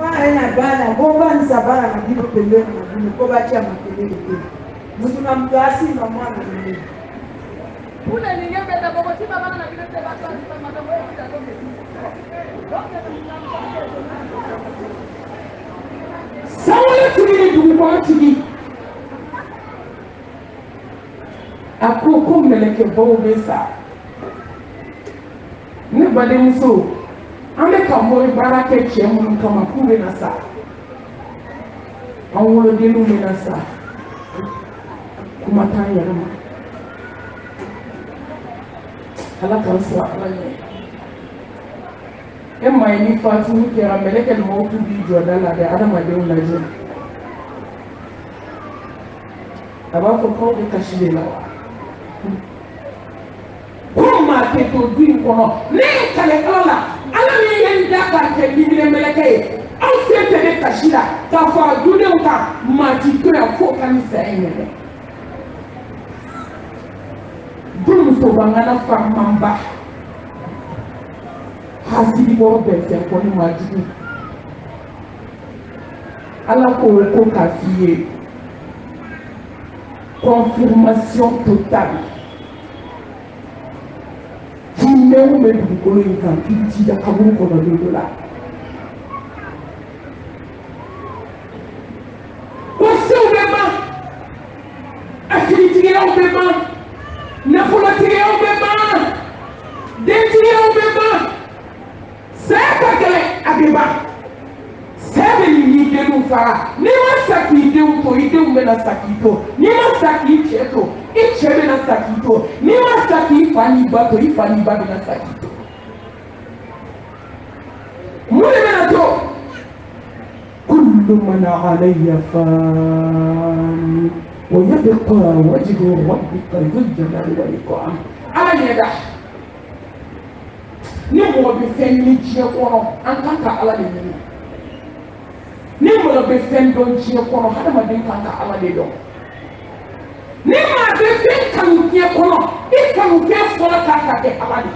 Ena bana bomba nsabara na bibo pembeni na bibo ko bacha makelele te. Mtu na mgasi na mwana ni. Una ningembe na bobo tiba bana na bibo te bata kwa madogo ya kidogo. Sawa tuli duwa tuli. Akoko meleke bo besa. Ne bade muso. Ame kamo barake chemu kama kube na sa. Awolo delu na sa. Kuma ta yarama. Ala kansa ala ne. Emma ni fatu ni kera meleke no mautu bi jodala de adama de ulaje. Abako ko de kashile lawa. Kuma ke to din kono ne kale ala ala ni yen da ka ke bibile meleke au se te de kashila ta fa dude uka mati ko ya fo kanisa enene dum so bangana fa mamba hasidi bo be se ko ni majidi ala ko ka fiye confirmation totale. Não me dukolo inka kiti da kaburu ko na dola. Você o beba. Akiti é o beba. Na folati é o beba. Denti é o beba. Seka kele abeba. Sebe ni denu fara. Ni masaki deu to ideu mena sakito. Ni masaki cheto. Ichebe na sakito. Ni masaki ifani bato na sakito. Mule mena to. Kullu man alayya fan. Wa yabqa wajhu rabbika dhul jalali wal ikram. Ayeda. Ni mo be fen ni je kono an kanka ala de ni. Ni mo be fen don je kono hada ma den kanka ala de do. Ni ma be fen kan je kono e kan je fola kanka de ala de.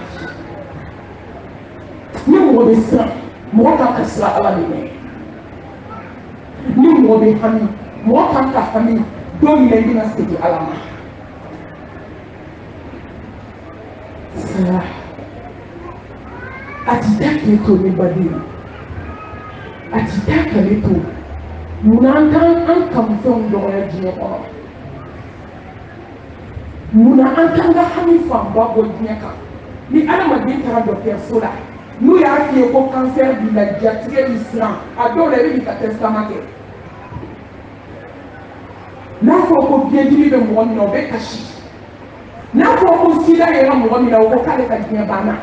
Ni mo be sa mo kanka sra ala de ni. Ni mo be hami mo kanka hami don le dina siti ala ma. Sa atitake to ni badini atitaka leto munanga an kamfon do ya jiya ko muna an kanga hami fa babo jiya ka ni ala madin tara do ke fula nu ya fi ko cancer di la jatire islam adore ri ka testament na fo ko bienjini be mo no be kashi na fo ko sida ya mo mi na ko kale ka jiya bana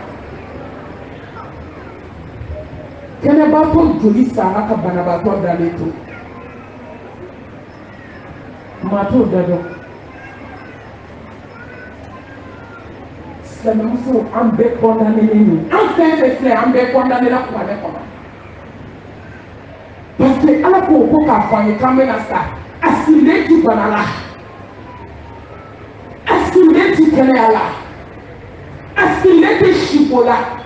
kene ba to joli sara ka bana ba to daleto ma to dado sama so ambe condamné ni en fait c'est ambe condamné la kwa de koma parce que ala ko ka fanye kamena sa asile ti banala asile ti kene ala asile ti shipola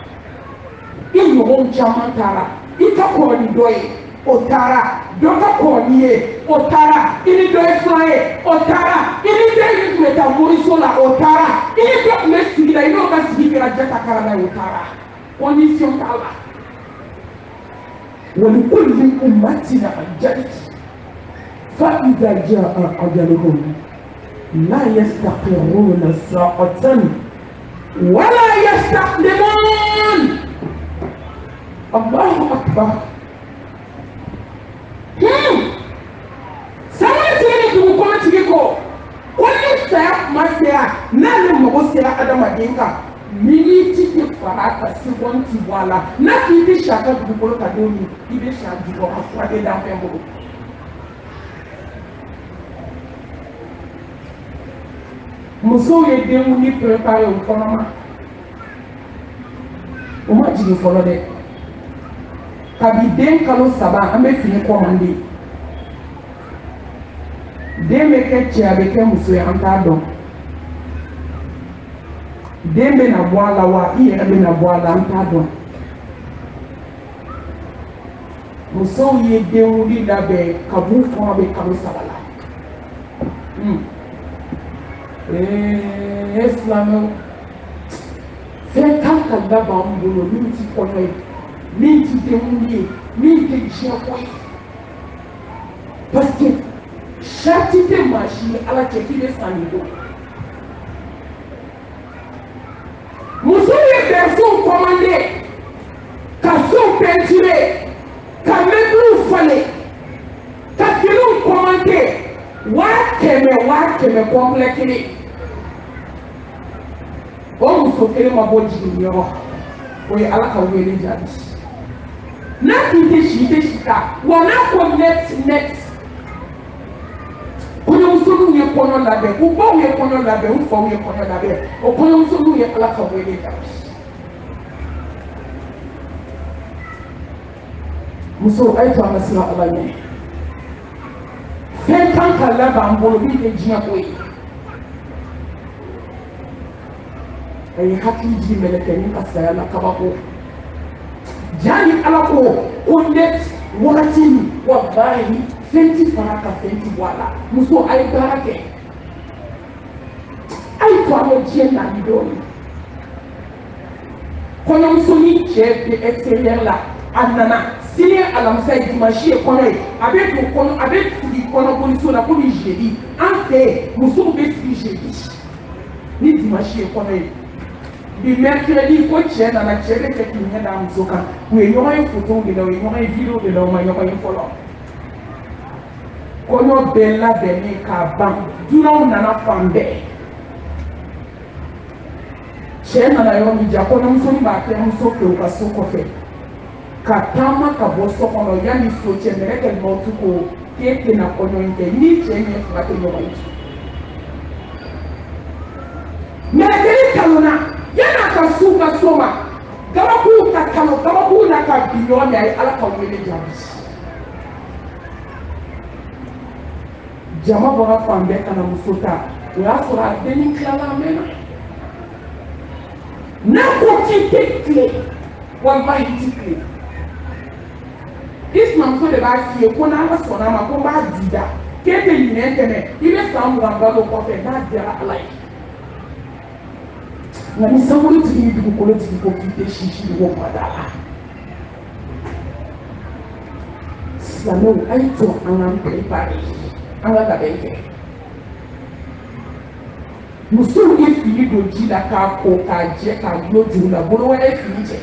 in yon jamantara ita ko ni doye otara doka ko ni e otara ini doye flae otara ini doye meta morisola otara ini doye mesigida ino ka sigira jata kala otara condition kala wali kulli ummatina ajat fa idha jaa ajaluhum la yastaqiruna sa'atan wala yastaqdimun. Allahu Akbar. Sama tini tu ko tiko. Wani sa masya nani mo sira adama dinka. Miniti ti farata si wonti wala. Na ki bi shaka du ko ka doni, ibe shaka du ko afwa de da fembo. Muso ye demu ni prepare o konoma. O ma jigi folo de. Kabi den kalo saba an bɛ fini kɔmande den bɛ kɛ cɛ a bɛ kɛ muso ye an t'a dɔn den bɛ na bɔ a la wa i yɛrɛ bɛ na bɔ a la an t'a dɔn muso ye denwuli labɛn ka b'u kɔnɔ bɛ kalo 3 la silamɛw fɛn kan ka laban an bolo min ti kɔɲɔ ye min ti denwuli ye min tɛ diɲɛko ye parce que sariti tɛ maa si ye ala cɛ k'i bɛ san nin don muso ye bɛnsow commandé ka sow peinturé ka meubles falen ka finiw commandé 100 complet kelen o muso kelen ma bɔ jiginni yɔrɔ o ye ala ka wele jaabi n'a k'i tɛ si i tɛ si ta wa n'a ko net kɔɲɔmuso ye kɔɲɔ labɛn u baw ye kɔɲɔ labɛn u faw ye kɔɲɔ labɛn o kɔɲɔmuso ye ala ka wele jaabi muso a ye to an ka siran ala ɲɛ fɛn kan ka laban bolo min tɛ diɲɛko ye a ye hakili jigin mɛlɛkɛnin ka saya la kabako jaa ni ala ko net wagati min walahi fɛn ti fara ka fɛn ti bɔ a la muso a ye baara kɛ a ye to an ka diɲɛ nali dɔɔnin kɔɲɔmuso ni cɛ bɛ extérieur la a nana sini alamisa ye dimanche ye kɔɲɔ ye a bɛ don kɔɲɔ a bɛ sigi kɔɲɔboliso la komi jeudi an fɛ musow bɛ sigi jeudi ni dimanche ye kɔɲɔ ye bi mercredi ko cɛ nana cɛ bɛ kɛ k'i ɲɛ da muso kan u ye ɲɔgɔn ye photo de la u ye ɲɔgɔn ye video de la u ma ɲɔgɔn ye fɔlɔ kɔɲɔ bɛɛ labɛnnen k'a ban dunanw nana fan bɛɛ cɛ nana yɔrɔ min ja kɔɲɔmuso b'a kɛ muso fɛ u ka so kɔfɛ ka taama ka bɔ so kɔnɔ yanni so cɛ mɛlɛkɛ mɔtu ko k'e tɛna kɔɲɔ in kɛ ni cɛ ɲɛ 2 tɛ ɲɔgɔn ye mɛlɛkɛnin kalonna yanni a ka s'u ka so ma gabakuw ka kalo gabakuw na ka bin ɲɔgɔn min a ye ala ka wele jaabi jama bɔra fan bɛɛ ka na muso ta o y'a sɔrɔ a denni tilala a mɛnna n'a ko k'i tɛ tile walahi i ti tile i sinamuso de b'a f'i ye ko n'ala sɔnna a ma ko n b'a dida k'e tɛ ɲinɛ tɛmɛ i bɛ san 20 balo kɔfɛ n'a diyara ala ye nka ni sankolotigi ni dugukolotigi ko k'i tɛ sisi o ma da la silamɛw a ye to an k'an préparer an ka labɛn kɛ musow ye fini don ji la k'a ko k'a jɛ k'a gulon juru la bolo wɛrɛ ye fini cɛ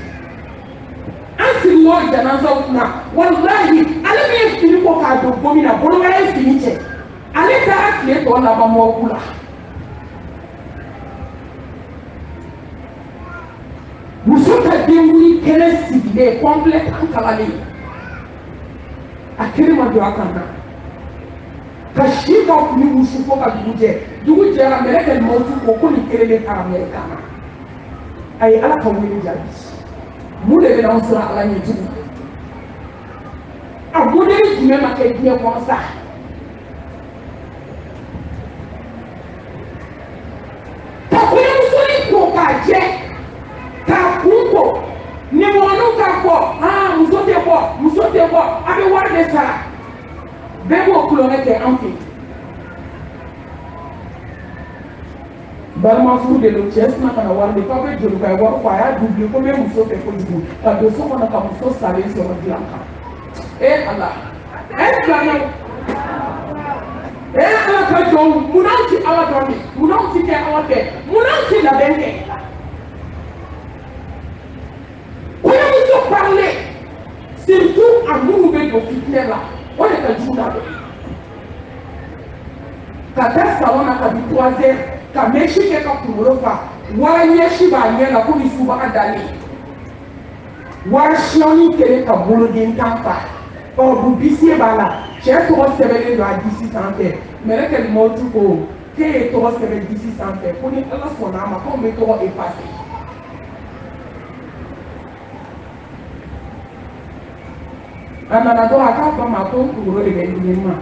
an sigi o janazaw kunna walahi ale min ye fini ko k'a don gomi na bolo wɛrɛ ye fini cɛ ale taara tile tɔ laban mɔgɔw la muso ka denwuli kɛnɛ sigilen complet an kalalen a kelen ma don a kan na ka si ka fini wusu fo ka dugu jɛ dugu jɛra mɛlɛkɛ mɔtu ko nin kelen bɛ taara mɛlɛ kan na a ye ala ka wele jaabi mun de bɛna anw sɔrɔ ala ɲɛ tugun a modèle jumɛn ma kɛ diɲɛ kɔnɔ sa ka kɔɲɔmusonin ko k'a jɛ k'a kun ko nimɔgɔninw k'a fɔ muso tɛ bɔ a bɛ wari de sara bɛɛ b'o kulonkɛ kɛ an fɛ balimamuso de don cɛ sina ka na wari de k'aw bɛ joli ka wari fɔ a y'a doublé ko n bɛ muso fɛ kojugu ka don so kɔnɔ ka muso salen sɔrɔ dilan kan ala silamɛw ala ka jɔn mun n'anw ti ala dɔn de mun n'anw ti kɛ ala fɛ mun n'anw ti labɛn kɛ kɔɲɔmuso parler surtout a minnu bɛ don fitinɛ la o de ka jugu labɛn ka taa salon na kabi 3 heures ka mɛsi kɛ ka kunkolo fa wara ɲɛsi b'a ɲɛ la komi subaga dalen wara siyɔni kelen ka boloden 10 fa bu bisi b'a la cɛ tɔgɔ sɛbɛnlen don a disi sanfɛ mɛlɛkɛ mɔtu ko k'e ye tɔgɔ sɛbɛn disi sanfɛ ko ni ala sɔnna a ma k'anw bɛ tɔgɔ effacer a nana dɔrɔn a k'a fa ma ko n kunkolo de bɛ dimi ma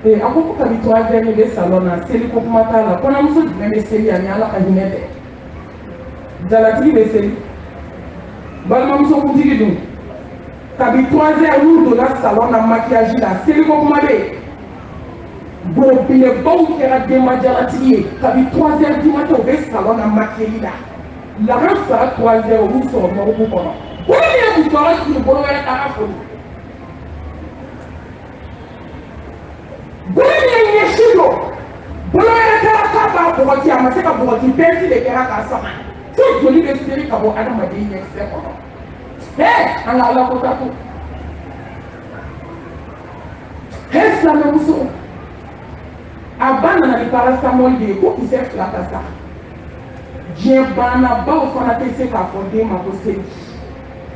a ko kabi 3 heures ne bɛ salon na seli ko kuma t'a la kɔɲɔmuso jumɛn bɛ seli ani ala ka hinɛ bɛɛ jalatigi bɛ seli balimamuso kuntigi dun Kabi 3h nous dans le salon na maquillage là c'est le moment bé bon bien bon qui a démajalati kabi 3h du matin au salon na maquillage là la race à 3h vous sur mon coup pendant oui bien vous parlez sur le bon ouais à fond bon bien yeshido bon ouais à ka pour dire mais c'est ka pour dire pensi de kera ka sama tout joli de série ka bo adama de yexé pendant ala kota tu hesa na muso abana na paracetamol de ko ise flata sa je bana ba o fana te se ka fondé ma ko se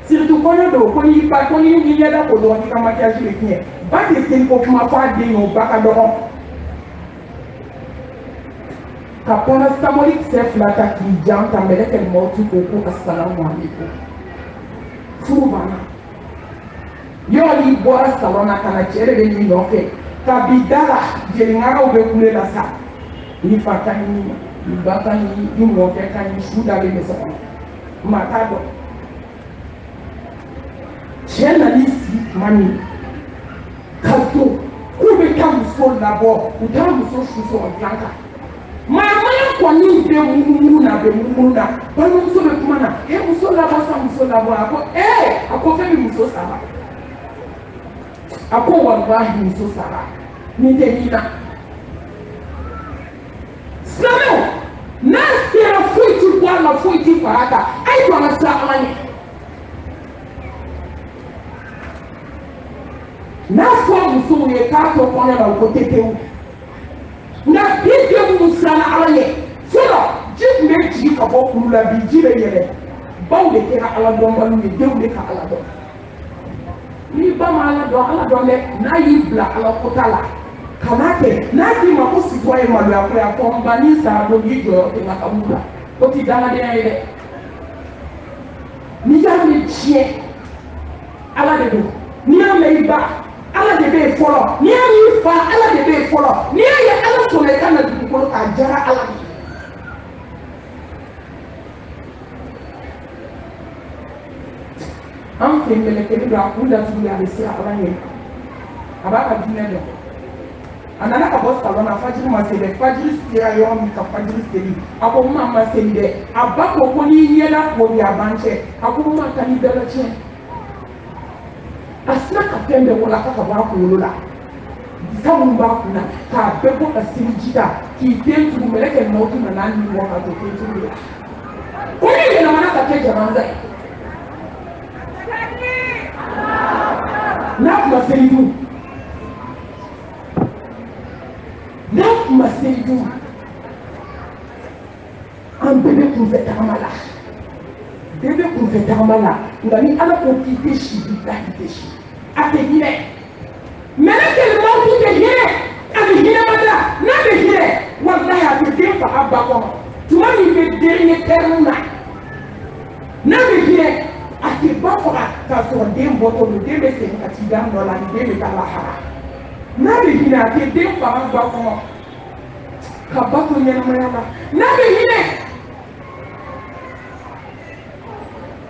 surtout ko do ko yi ba ko ni yeda ko do ni ka maquillage le kien ba te se ko kuma fa de no ba ka do ka paracetamol se flata ki jam tambele kel mo tu ko assalamu alaikum Furubana. Yoli bora salona kana chere be ni noke. Kabidala jelingara ube kule la sa. Ni fatani ni bakani ni moke kani shuda be meso. Matado. Chena lisi mani. Kato kube kamu so labo, utamu so shuso onjanka. Mama kwa ni be mumuna bano muso be kumana muso la basa muso la bo ako ako fe mi muso saba ako wallahi muso saba ni te nina slamo na sera fuiti bwana fuiti faraka ai kwa masa amani na kwa muso ye ka to kona la ko teteu na bide musa na alaye solo jib me ji ka bo kula bi jibe yele bawle ke na ala do balu ni dewle ka ala do ni ba ma ala do le na yi bla ala kotala kanake na ti ma ko sitwaye ma lo akwa ko mbani sa do yi jo te na kamula ko ti dala de yele ni ja ni chie ala de do ni ame ba ala de be folo ni ami fa ala de be folo ni aye ala to le kana du ko ka jara ala am ke mele ke do akunda tu ya besi ala ye abaka dine do anana ka boss salon na fajiri ma se de fajiri stira yo mi ka fajiri stiri ako mama se de abako ko ni yela ko ya banche ako mama kan dela che asina ka pembe wala ka ba ko lola samu ba ku na ka be ko asiri jida ki tentu meleke motu na nani wa ka to tentu ya ko ni na mana ka ke jamanza na kuma seridu an bebe kun fɛ tagama la bebe kun fɛ tagama la nka ni ala ko k'i tɛ si bi da k'i tɛ si a tɛ hinɛ mɛ ne kɛlɛmaw tun tɛ hinɛ a bɛ hinɛ ma da n'a bɛ hinɛ walahi a bɛ den faga ba kɔnɔ tuma min bɛ den ye tɛriw na n'a bɛ hinɛ a tɛ ba faga k'a sɔrɔ den bɔtɔ don den bɛ segin ka t'i da nɔ la ni den bɛ taa lahara n'a bɛ hinɛ a tɛ den faga ba kɔnɔ ka ba to ɲɛnamaya la n'a bɛ hinɛ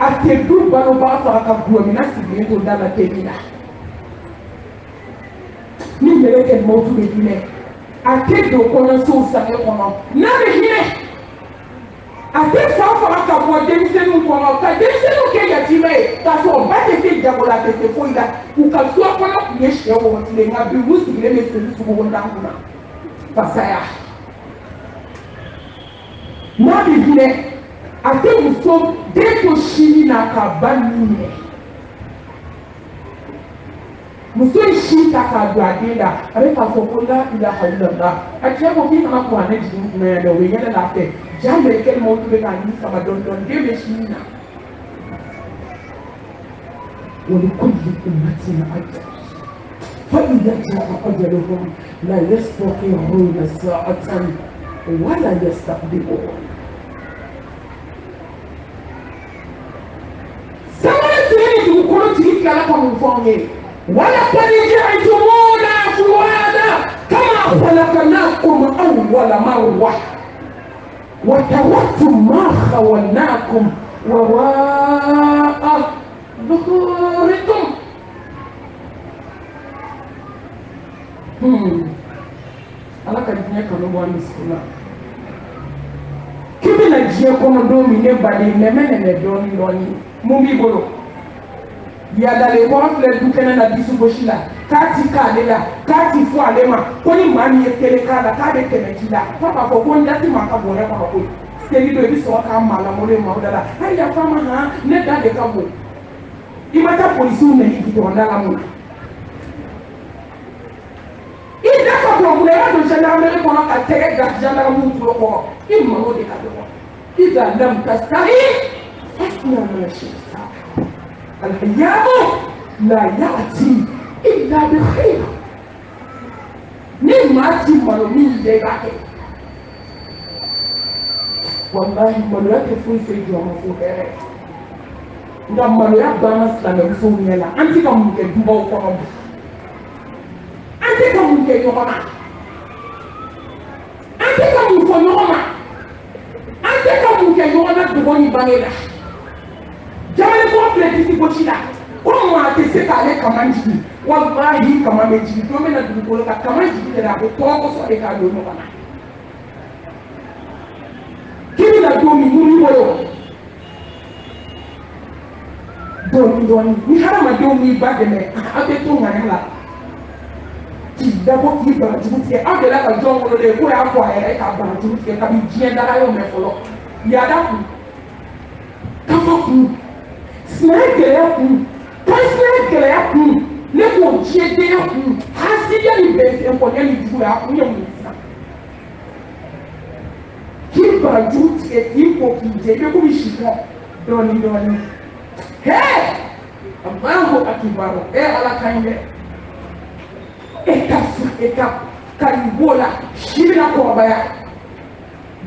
a tɛ du balobaga faga ka gulɔmina sigilen to da la teli la ni mɛlɛkɛ mɔtu bɛ hinɛ a tɛ don kɔɲɔsow sange kɔnɔ n'a bɛ hinɛ a tɛ fa faga ka bɔ denmisɛnninw kɔnɔ ka denmisɛnninw kɛ yatimɛ ye k'a sɔrɔ ba tɛ se jago la a tɛ se foyi la u ka suwa kɔnɔ tun ye sɛ wɔgɔtilen nka bi u sigilen bɛ seli sugukondan kunna fasaya n'a bɛ hinɛ a tɛ muso den to sini na ka ba nin minɛ muso ye si ta k'a don a den da a bɛ k'a fɔ ko la ilaha illallah a cɛ ko k'i kana kuranɛ jigin kunna yan dɛ o ye yɛlɛ la fɛ ja mɛlɛkɛ maaw tun bɛ k'a ɲini sama dɔɔni dɔɔni den bɛ sini na ولكل أمة أجل فإذا جاء أجلهم لا يستطيعون ساعة ولا يستقدمون ولقد جئتمونا فرادا كما خلقناكم أول مرة وتركتم ما خولناكم وراء ظهوركم ala ka diɲɛ kanu bɔ an dusukun na k'i bɛna diɲɛ kɔnɔ don min ne baden nɛmɛ dɔɔnin dɔɔnin mun b'i bolo yadalen kɔrɔ filɛ du kɛnɛ na dusu gosi la k'a ti k'ale la k'a ti fɔ ale ma ko ni maa min ye kelen k'a la k'a bɛ tɛmɛ ci la fo k'a fɔ ko n dati maa ka bɔrɛ kɔnɔ koyi seli don i bɛ sɔrɔ k'a maa lamɔlen ye maaw da la ayi yafa ma han ne da de ka bon i ma taa polisiw nɛni gudɔrɔnda la mun na i da ka bon mun na i y'a don gendarmerie kɔnɔ ka tɛgɛ da gendarmew tulo kɔrɔ i malo de ka dɔgɔ i da lam tastahi asna ma shi'ta الحياء لا يأتي إلا بخير نما تمر من ذلك والله ملوك في يوم فوقه nda maloya bana silamɛ musow ɲɛ la an tɛ ka mun kɛ dubaw kɔnɔ bi an tɛ ka mun kɛ ɲɔgɔn na an tɛ ka mun fɔ ɲɔgɔn ma an tɛ ka mun kɛ ɲɔgɔn na dogo ni bange la jamana ko filɛ disi gosi la ko maa tɛ se k'ale kama jigin walahi kama bɛ jigin don bɛ na dugukolo kan kama jigin yɛrɛ a bɛ tɔgɔ kosɔn de k'a don ɲɔgɔn na k'i bɛna don min mun b'i bolo dɔɔnin dɔɔnin ni hadamadenw b'i ba dɛmɛ aw bɛ to ŋaniya la k'i dabɔ k'i banajugu tigɛ aw delila ka jɔn wolo de ko y'a fɔ a yɛrɛ k'a banajugu tigɛ kabi diɲɛ daga y'o mɛn fɔlɔ yaada kun kafa kun sinaya gɛlɛya kun kansinaya gɛlɛya kun ne k'o diɲɛdenya kun hasidiya ni bɛnfɛnkɔniya ni juguya a kun ye mun sisan k'i banajugu tigɛ k'i ko k'i jɛ i bɛ komi sitɔn dɔɔnin dɔɔnin hee Allahu akibaru ala ka ɲi dɛ étape ka i b'o la si bɛna kɔrɔbaya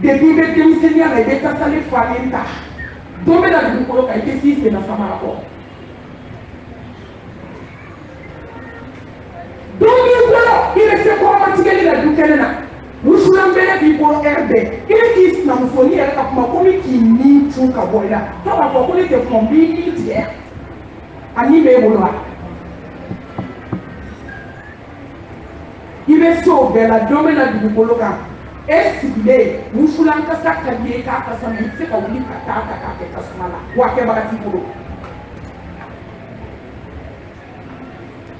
depuis i bɛ denmisɛnniya la i bɛ tasalen falen ta don bɛ na dugukolo kan i tɛ s'i senna samara kɔ don b'i bolo i bɛ se kɔrɔmatigɛli la du kɛnɛ na wusulan bɛlɛ b'i bolo ɛri bɛɛ i bɛ k'i sinamusonin yɛrɛ ka kuma ko ni k'i ni cun ka bɔ i la fo k'a fɔ ko ne tɛ kuma n b'i ni tigɛ a ni b'e bolo wa i bɛ se o bɛɛ la don bɛ na dugukolo kan e sigilen wusulan kasa ka di ye k'a kasa mɛ i tɛ se ka wuli ka taa ta k'a kɛ tasuma la wa kɛbaga t'i bolo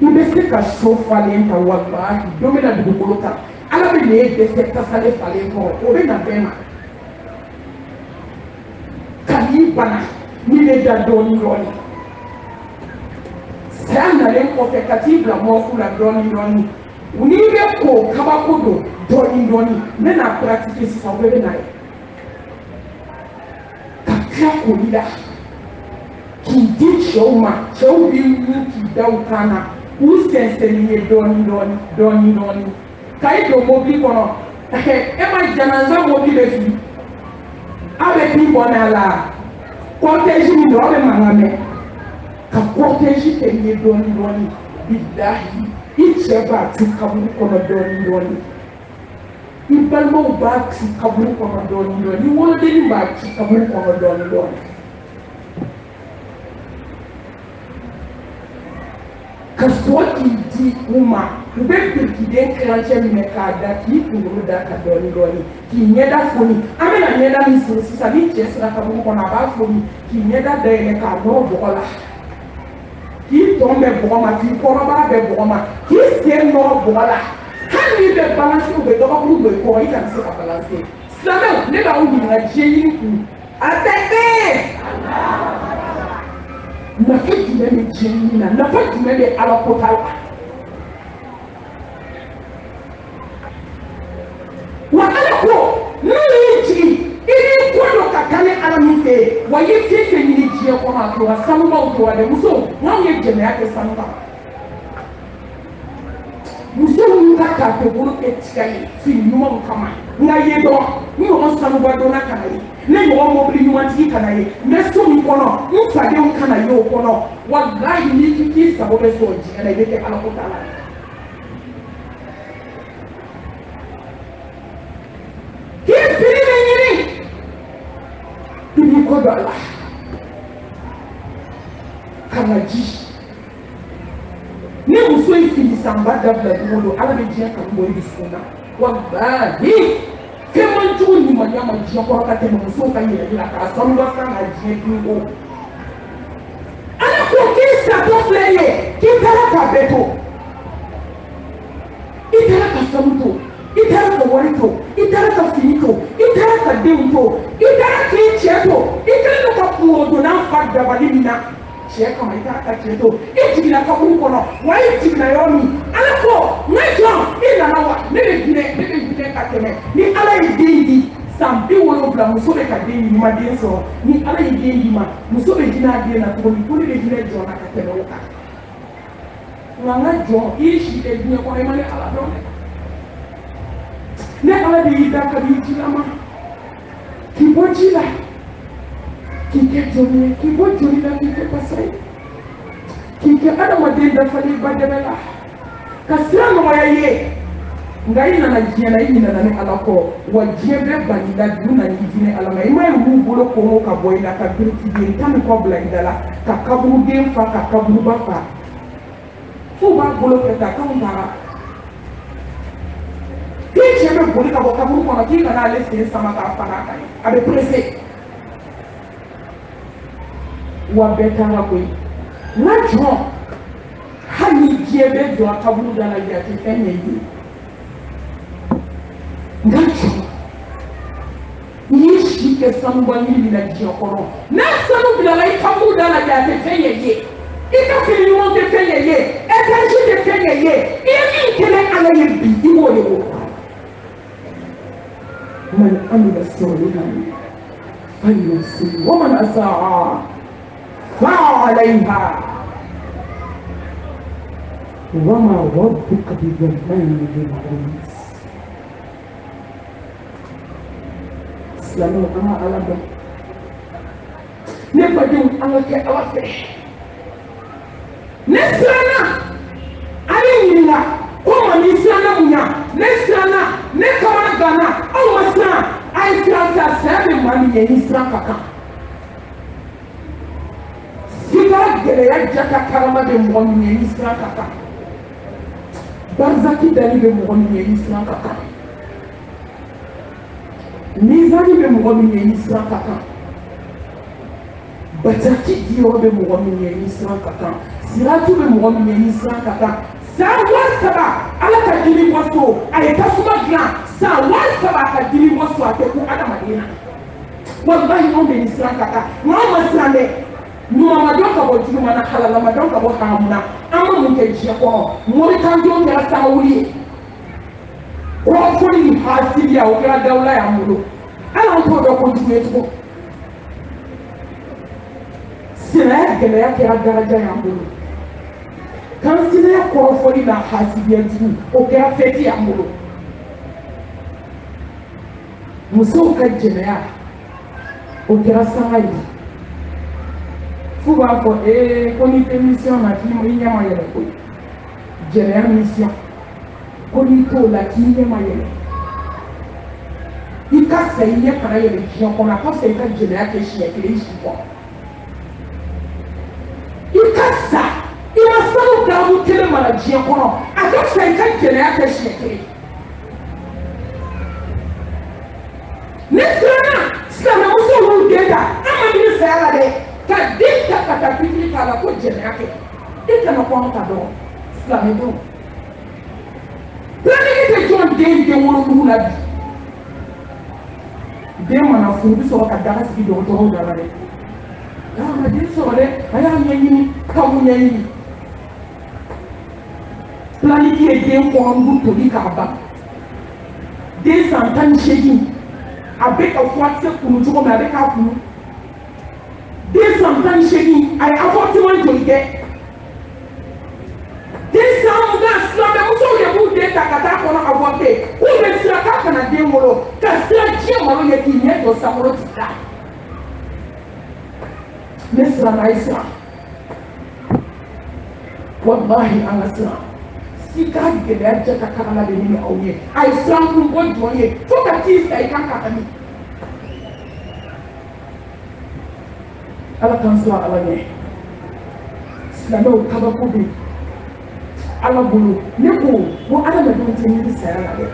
i bɛ se ka so falen ta walahi don bɛ na dugukolo kan ala bɛ n'e dɛsɛ tasalen falen kɔrɔ o bɛ na bɛɛ ma ka n'i bana n'i bɛ da dɔɔnin dɔɔnin saya nalen kɔfɛ ka t'i bila mɔfu la dɔɔnin dɔɔnin n'i bɛ ko kabako don dɔɔnin dɔɔnin n bɛ na pratiquer sisan o bɛɛ bɛ na ye ka tila koli la k'i di cɛw ma cɛw b'i wuli k'i da u kan na k'u sɛnsɛn ye dɔɔnin dɔɔnin dɔɔnin dɔɔnin ka i don mobili kɔnɔ e ma janaza mobili bɛ fili aw bɛ bin bɔ n'a la cortège min don aw bɛ mankan mɛn ka cortège kɛ ye dɔɔnin dɔɔnin bilahi i cɛ b'a tu kaburu kɔnɔ dɔɔnin dɔɔnin i balimaw b'a tu kaburu kɔnɔ dɔɔnin dɔɔnin i wolodennin b'a tu kaburu kɔnɔ dɔɔnin dɔɔnin ka sɔrɔ k'i di u ma u bɛ birikiden kilancɛ minɛ k'a da k'i kunkolo da ka dɔɔnin dɔɔnin k'i ɲɛda foni an bɛna ɲɛda min siri sisan ni cɛ sera kaburu kɔnɔ a b'a foni k'i ɲɛda dayɛlɛ k'a nɔrɔ bɔgɔ la k'i tɔn bɛ bɔgɔ ma k'i kɔrɔbaya bɛ bɔgɔ ma k'i sen nɔrɔ bɔgɔ la hali n'i bɛ balanse u bɛ dɔgɔkuru don i kɔrɔ i kana se ka balanse silamɛw ne b'aw ɲininka diɲɛ yiri kun a tɛ kɛ nafa jumɛn bɛ diɲɛ yiri la nafa jumɛn bɛ ala kota la wa ala ko n'u y'i jigin i b'i ko dɔ ka kan ni ala min fɛ yen wa i ye fɛn fɛn ɲini diɲɛ kɔnɔ a tora sanubaw tora dɛ musow n'anw ye jɛnɛya kɛ sanu kan musow y'u ka kafɛ bolo kɛ tiga ye fini ɲumanw kama nka ye dɔn n ɲɔgɔn sanuba dɔnna ka na ye ne ɲɔgɔn mobili ɲumantigi ka na ye n bɛ so min kɔnɔ n fadenw ka na ye o kɔnɔ walahi n'i k'i sago bɛ sɔrɔ diɲɛ na i bɛ kɛ ala ko t'a la k'i fini bɛ ɲini i b'i kɔ don a la ka na ji ne muso yi fili sanba dabila don ala bɛ diɲɛ kanu bɔ i dusukun na walahi fɛn man jugu ɲumanya ma diɲɛ kɔrɔ ka tɛmɛ musow ka yɛrɛ yira k'a sanu dɔ kan ka diɲɛ dun o ala ko k'i satɔ filɛ ye k'i taara k'a bɛɛ to i taara ka sanu to i taara ka wari to i taara ka fini to i taara ka denw to i taara k'i cɛ to i kɛlen don ka kungo donna fa dabali min na cɛ kama i taara ka cɛ to i jiginna kaburu kɔnɔ wa i jiginna yɔrɔ min ala ko n ka jɔn i nana wa ne bɛ hinɛ ka tɛmɛ ni ala ye den di san 70 muso bɛ ka den ɲuman den sɔrɔ ni ala ye den di ma muso bɛ hinɛ a den na tuguni ko ne bɛ hinɛ jɔn na ka tɛmɛ o kan nka n ka jɔn i si tɛ diɲɛ kɔnɔ i ma ne ala dɔn dɛ ne ala de y'i da kabi ji la ma k'i bɔ ji la k'i kɛ jɔn ye k'i bɔ joli la k'i kɛ basa ye k'i kɛ adamaden dafalen ba dɛmɛ la ka sira nɔgɔya ye nka i nana diɲɛ na i ɲinana ni ala kɔ wa diɲɛ bɛɛ bali la du na i jinɛ ala ma i ma ye mun bolo kɔngɔ ka bɔ i la ka biriki den tan ni kɔ bila i da la ka kaburuden fa ka kaburuba fa f'u b'a bolo kɛ ta k'anw taara k'i cɛ bɛ boli ka bɔ kaburu kɔnɔ k'i kana ale sen sama k'a fara a kan a bɛ presse wa bɛɛ taara koyi n ka jɔn hali ni diɲɛ bɛ jɔ a kaburu da la bi a tɛ fɛn ɲɛ i ye n ka jɔn n'i y'i si kɛ sanuba ɲini min na diɲɛ kɔnɔ n'a sanu bila la i kaburu da la bi a tɛ fɛn ɲɛ i ye i ka fini ɲuman tɛ fɛn ɲɛ i ye étage tɛ fɛn ɲɛ i ye i ye min kɛnɛ ala ye bi i b'o de wolo. من عمل صالحا فلنفسه ومن أساء فعليها وما ربك بظلام للعبيد. سلام على الله نبدو على كأوافه نسرنا علينا وما نسرنا منا نسرنا نكما غانا أو مسنا أي سرنا سامي ماني ينسرنا كذا سيدا جليا جاكا كرامة بمغني ينسرنا كذا بارزاكي دالي بمغني ينسرنا كذا ميزاني بمغني ينسرنا كذا bataki diyo bemugomini yisran kaka siratu bemugomini yisran kaka sa wasaba ala ka dili boso ay tasuma gran sa wasaba ka dili boso ateku adamadina wallahi on be yisran kaka no masrande no madoka bo juma na halala madoka bo hamuna amma mun ke jeko mo kan do ya sawuli o foni hasibiya o kira dawla ya mulo ala to do ko jumeto sinaya gɛlɛya kɛra daraja y'an bolo kan sinaya kɔrɔfɔli la hasidiyajugu o kɛra fɛti y'an bolo musow ka jɛnɛya o kɛra sanga ye f'u b'a fɔ ko n'i tɛ mission na k'i ɲɛ ma yɛlɛ koyi jɛnɛya mission ko n'i t'o la k'i ɲɛ ma yɛlɛ i ka sa i ɲɛ kana yɛlɛ diɲɛ kɔnɔ a ka fisa i ka jɛnɛya kɛ siɲɛ kelen si kɔnɔ. Ikasa ina sanu damu kele mara diɲɛ kɔnɔ a ka fisa i ka jɛnɛya kɛ siɲɛ kelen ne siranna silamɛmuso y'u den ta an ma ɲini saya la dɛ ka den ta ka taa pikiri k'a la ko jɛnɛya kɛ i kana kɔnɔ ka dɔn silamɛdenw planning tɛ jɔn den wolonugu la bi den mana furu bi sɔrɔ ka daga sigi dɔgɔtɔrɔw da la dɛ. Ah, den sɔrɔ dɛ a y'a ɲɛɲini k'aw ɲɛɲini planning ye den kɔnɔmugu tobi k'a ban den san 18 a bɛ ka furakisɛ kunu cogo min a bɛ k'a kunu den san 18 a ye avortement joli kɛ den san 20 silamɛmusow de b'u den ta ka taa kɔnɔ avorter k'u bɛ sira k'a kana den wolo ka sira diɲɛ malo ye k'i ɲɛ jɔ sankɔrɔ ti da. Ne siran a ye siran wallahi an ka siran si ka gɛlɛya jɛ ka kan de ɲini aw ye a ye siran kun bɔ jɔn ye fo ka t'i sa i kan ka kami ala k'an siran ala ɲɛ silamɛw kabako bɛ yen ala bolo ne ko wo adamadenw tɛ miiri saya la dɛ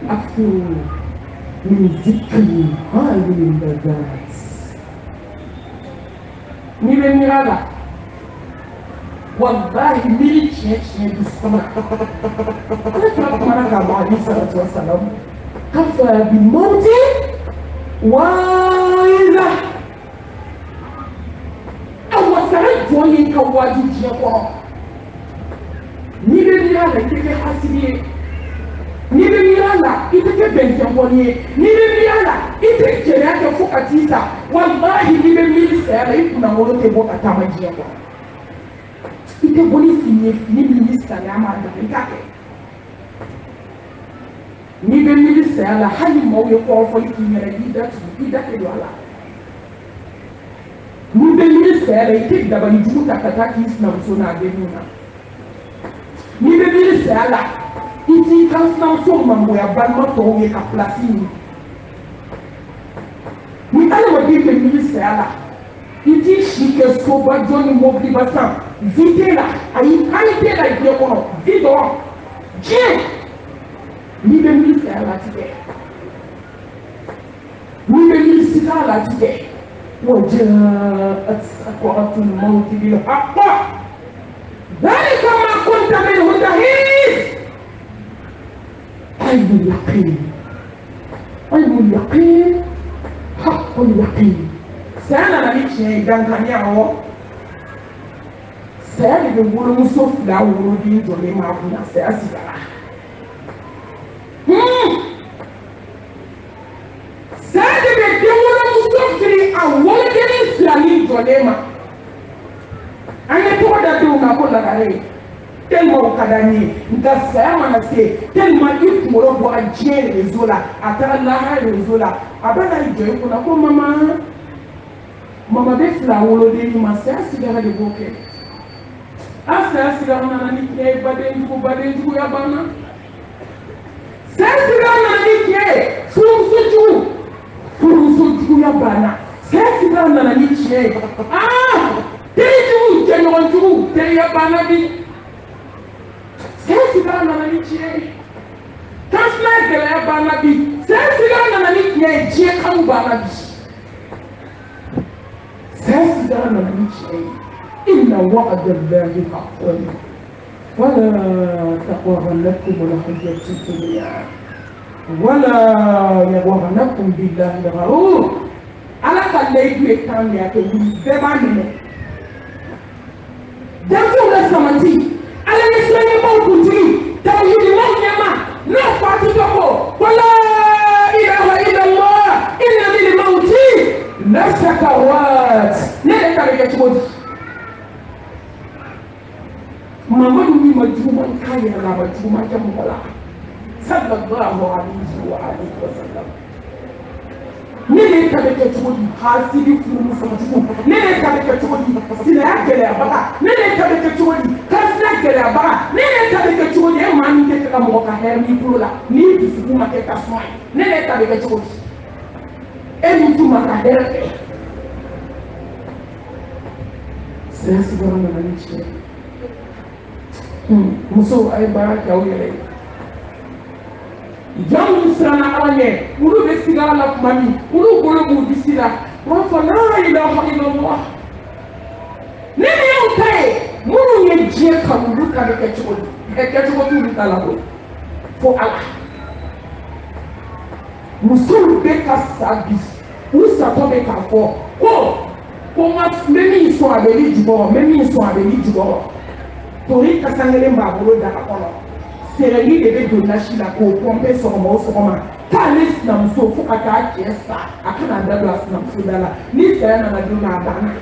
after musically highly diverse ni bɛ miira la wallahi miiri tiɲɛ bi sama ale fana kumana k'a bɔ ale salatu wa salam kafa bi mawti waila awasara jɔn ye ka waaju diɲɛ kɔrɔ ni bɛ miira la i tɛ kɛ hasidi ye ni bɛ miira la i tɛ kɛ bɛnjɛbɔli ye ni bɛ miira la i tɛ jɛnɛya kɛ fo ka t'i sa wallahi ni bɛ miiri saya la i kunnawolo tɛ bɔ ka taama diɲɛ kɔrɔ i tɛ bɔ ni fini ye fini min ni saya ma da i t'a kɛ ni bɛ miiri saya la hali maaw ye kɔrɔfɔli k'i ɲɛna i b'i datugu i da tɛ don a la ni bɛ miiri saya la i tɛ dabalijugu ta ka taa k'i sinamuso n'a denninw na ni bɛ miiri saya la i t'i ka sinamuso mangoya balima tɔw ye ka pilasi ɲini ni adamaden bɛ miiri saya la i t'i si kɛ soba jɔ ni mɔbiliba san vide la ayi hali tɛ la diɲɛ kɔnɔ vi dɔrɔn diɲɛ ni bɛ miiri saya la tigɛ ni bɛ miiri sika la tigɛ وجاءت سكرة الموت بالحق ذلك ما كنت منه تحيد علم اليقين علم اليقين حق اليقين سأنا نبيك شيء كان يعو سأنا بقول مصف لا ورودي جولي ما كنا سأسيرا سأنا بقول مصف لي أول كني سلالي جولي ما أنا تودا دوما كل كاري tellement kadani nka saya mana se tellement i kunkolo bɔ a diɲɛ réseau la a taara lahara réseau la a bɛ na i jɔ i kunna ko mama bɛ fila woloden ma saya sigara de b'o kɛ a saya sigara nana ni tiɲɛ ye badenjuguya banna saya sigara nana ni tiɲɛ ye furumusojuguya banna saya sigara nana ni tiɲɛ ye terijugu jɛɲɔgɔnjugu teriya banna bi saya sigara nana ni tiɲɛ ye tasuma gɛlɛya banna bi saya sigara nana ni tiɲɛ ye diɲɛ kanu banna bi saya sigara nana ni tiɲɛ ye inna wa'da Allahi haqqun wala taghurrannakum al-hayatud dunya wala yaghurrannakum billahi al-gharur ala ka layidu ye kan de a kɛ wuli bɛɛ b'a minɛ denmisɛnw la samati ala ni silamɛbaw kuntigi tawhidilaw ɲɛma n'o fati dɔ ko wala ilaha illallah inna lil mawti lasakarat ne de ta bɛ kɛ cogo di mamadu min ma juguman k'a yɛrɛ la a ma juguman kɛ mɔgɔ la sallallahu alaihi wa alihi wa sallam ne de ta bɛ kɛ cogo di hasidi furumusojugu ne de ta bɛ kɛ cogo di sinaya gɛlɛyabaga ne de ta bɛ kɛ cogo di kasira gɛlɛyabaga ne de ta bɛ kɛ cogo di e maa min tɛ fɛ ka mɔgɔ ka hɛrɛ n'i tulo la n'i dusukun ma kɛ tasuma ye ne de ta bɛ kɛ cogo di e min tun ma ka hɛrɛ fɛ saya sigara nana ni tiɲɛ musow a ye baara kɛ aw yɛrɛ ye jɔn minnu siranna ala ɲɛ olu bɛ sigara la tuma min olu bolo b'u disi la u b'a fɔ la ilaha illallah ne ni y'aw ta ye minnu ye diɲɛ kanu olu ta bɛ kɛ cogo di kɛcogo t'olu ta la koyi fo ala musow bɛ ka sa bi u satɔ bɛ k'a fɔ ko n bɛ min sɔn a bɛ ni jukɔrɔ n bɛ min sɔn a bɛ ni jukɔrɔ tori kasan kelen b'a bolo daga kɔnɔ sɛrɛli de bɛ don nasi la k'o pɔnpe sɔgɔma o sɔgɔma k'ale sinamuso fo ka taa cɛ sa a kana da don a sinamuso da la ni saya nana don a banna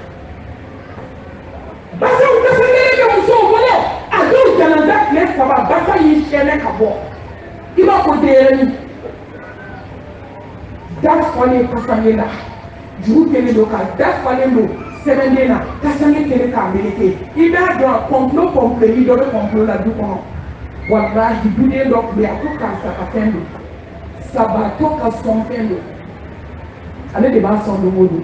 basaw kasan kelen bɛ musow bolo a dɔw jalanda tile saba basa y'i sɛnɛ ka bɔ i b'a fɔ denyɛrɛnin da fɔlen kasange la juru kelen don ka da fɔlen don sɛbɛnden na kasange kelen k'a meleke i b'a dɔn kɔnpilo kɔnpileli dɔ bɛ kɔnpilo la du kɔnɔ walahi duden dɔ tun bɛ yen a ko karisa ka fɛn don sabatɔ ka sɔn fɛn don ale de b'a sɔn don o don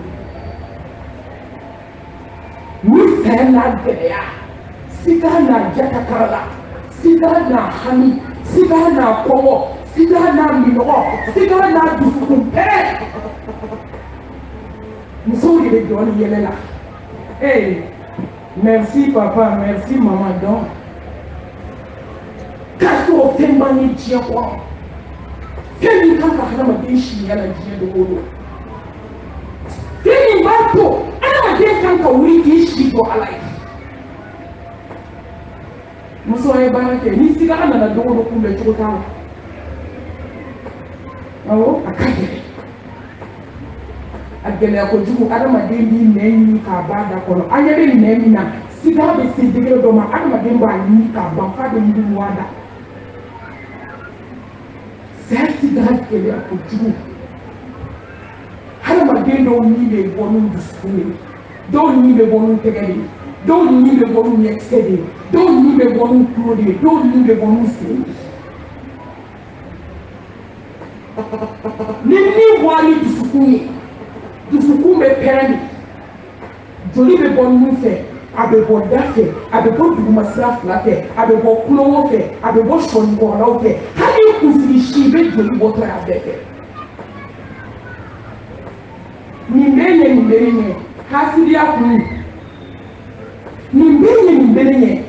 ni saya n'a gɛlɛya siga na jatakarala, siga na hani, siga na kowo, siga na minogo, siga na dufukumpere. Nous sommes les deux, il est là. Hey, merci papa, merci maman. Donc, quand tu as fait mani dia quoi? Quel est le cas de la biche à la dia de l'eau? Quel est le bateau? Elle a dit quand on lui dit je dois aller. Nous sommes les banques, ni si on a la dos pour le total. Oh, à quel agele ko jugu adamaden bi neni ka ba da kono anyebe neni na siga be se degere do ma adamaden ba ni ka ba fa de ndu wada sai siga gele ko jugu adamaden do ni be bonu duskule do ni be bonu tegeli do ni be bonu excede do ni be bonu klode do ni be bonu se ni wali duskule dusuku bɛ pɛrɛn de joli bɛ bɔ nun fɛ a bɛ bɔ da fɛ a bɛ bɔ dugumasira fila fɛ a bɛ bɔ kulonkɔ fɛ a bɛ bɔ sɔnikɔrɔlaw fɛ hali kunsigi si bɛ joli bɔtɔ y'a bɛɛ fɛ nin bɛ ɲɛ nin bɛ ɲɛ hasidiya kun nin bɛ ɲɛ nin bɛ ɲɛ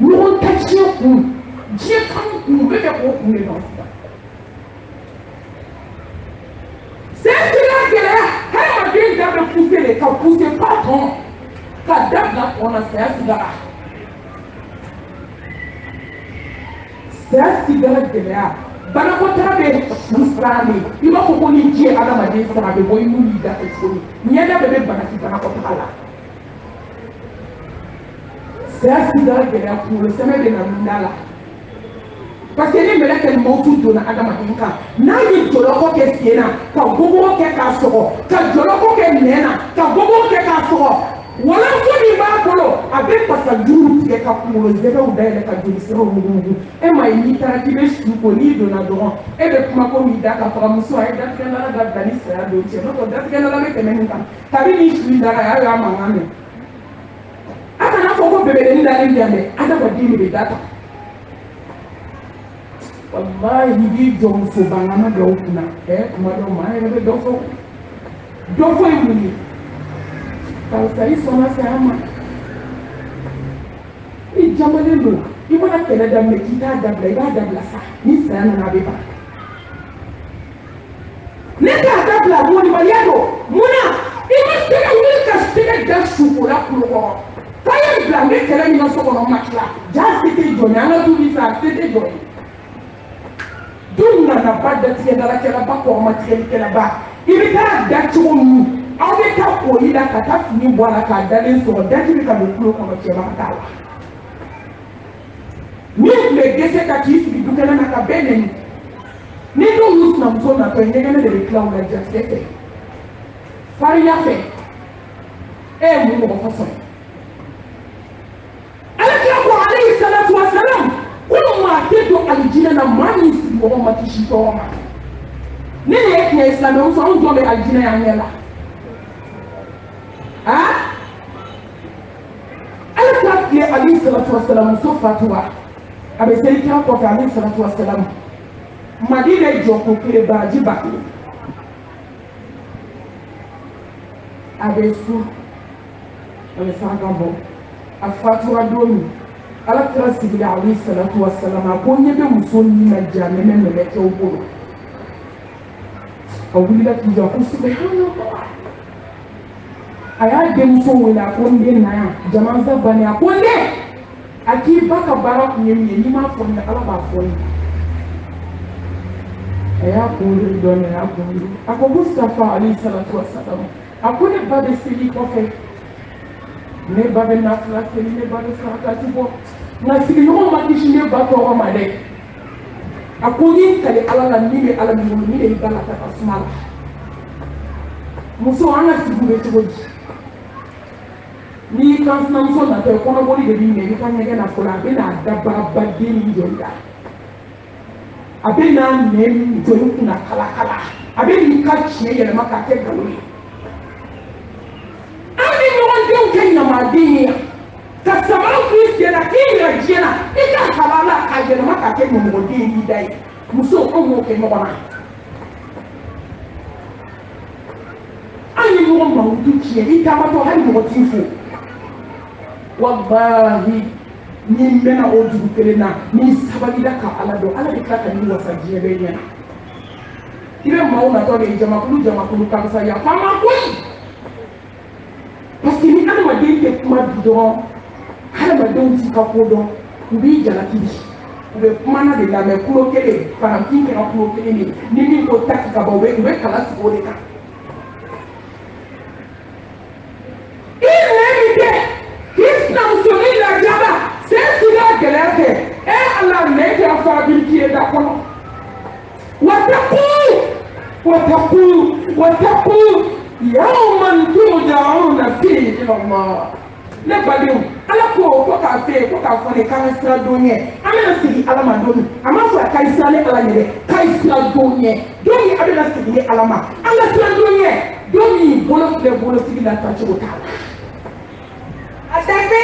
ɲɔgɔn ta tiɲɛ kun diɲɛ kan kun bɛ kɛ k'o kun de nɔ. Pousser les cas, pousser pas ton cadavre là on a fait un cigare. C'est un cigare de là. Banakota be musrani. Il va faut qu'on y dise à la madame ça va boire une lida exposée. N'y a pas de banaki banakota là. C'est un cigare de là pour le semaine de la minala. Parce que les mecs qui m'ont tout donné à la matinka, n'a eu de l'eau qu'est-ce qu'il y a, quand vous qu'est qu'à soro, quand de l'eau qu'est nena, quand vous qu'est qu'à soro, voilà tout le monde avec pas sa joue qui est capable de zéro ou d'aller à la au monde. Et ma initiative je suis connue de l'adorant. Et le point comme il a qu'à faire monsieur et d'être dans la d'Afghanistan c'est la dossier. Notre d'être dans la avec les mêmes temps. T'as vu ni je suis dans la à maman. Attends, on faut que bébé dans l'India mais attends dire les dates. Wallahi bi jom so bangana do kuna kuma do mai be do fo yuni ta sai sona sama I jamale do I bona kele da me kita da bla sa ni sa na be ba ne da bla mo ni baliado muna I must take a will ka steke da shukola kulo ta ye bla me kele mi no so kono matla just take jo na do ni sa take jo D'où n'a pas de tiers dans laquelle pas pour matériel qu'elle a bas. Il est à d'actions nous. En état pour il a qu'à finir boire la carte d'aller sur d'activer comme le clou comme tu vas. Ni les décès qui sont du canal à Bénin. Ni nous nous sommes à peine de réclame la justice. Faria fait. Et nous nous façon. Alors qu'il a allé salatu wa salam. Comment teto aljina na mani mo matishito ma nene ya islam on so on aljina ya ngela ah ala ta ali salatu wassalam so fatwa abe sey ta ko ali salatu wassalam madina joko kire baji bakki abe su abe sagabo afatwa domi ala kira sigili alayhi salatu wassalam ko nyebe musoni na jame na meleke obolo awulila tuja ko subhanallah aya dem so wala ko nde na jama za bani ko nde aki baka barak nyemi ni ma fonni ala ba fonni aya ko ndu don ya ko ndu ako mustafa alayhi salatu wassalam akone bade sili ko fe ne babe na fla sili ne bade sakati bo na sigi ɲɔgɔn ma kisi ne ba tɔgɔ ma dɛ a ko ni kale ala la ni bɛ ala min bolo ni de ba la ta ka suma la muso an ka sigi bɛ cogo di ni kan sinamuso natɔ ye kɔnɔbɔli de b'i minɛ i ka ɲɛgɛn na fɔlɔ a bɛ n'a da barabaden ni joli la a bɛ n'a nɛ joli kunna kalakala a bɛ n'i ka tiɲɛ yɛlɛma k'a kɛ nkalon ye an ni ɲɔgɔn denw kɛ ɲamaden ye yan ka kɛ ɲɔmɔgɔden ye n'i da ye muso anw y'o kɛ ɲɔgɔn na an ye ɲɔgɔn mankutu tiɲɛ i taamatɔ hali mɔgɔ t'i fo walahi n'i mɛnna o dugu kelen na n'i sabalila ka ala dɔn ala bɛ tila ka n'i wasa diɲɛ bɛɛ ɲɛna i bɛ maaw natɔ de ye jamakulu karisa yafa ma koyi parce que ni adamaden tɛ kuma bi dɔrɔn adamadenw t'i ka ko dɔn u b'i jalaki di u bɛ kumana de lamɛn kulo kelen farafin kɛra kulo kelen de ni min ko taki ka ban u bɛ kala sigi o de kan i nɛmi tɛ k'i sinamusonin lajaba sen sigi a gɛlɛya fɛ ala nɛ kɛra farafin k'i ye da kɔnɔ واتقوا يوما ترجعون فيه إلى الله ne badenw ala ko k'a fɛ ko k'a fɔ de k'an ka sira don ɲɛ an bɛna segin ala ma don a ma fɔ a ka sira ni ala ɲɛ dɛ k'a ye sira don ɲɛ don min a bɛna segin ni ala ma an ka sira don ɲɛ don min bolo filɛ bolotigi la tacogo t'a la a tɛ fɛ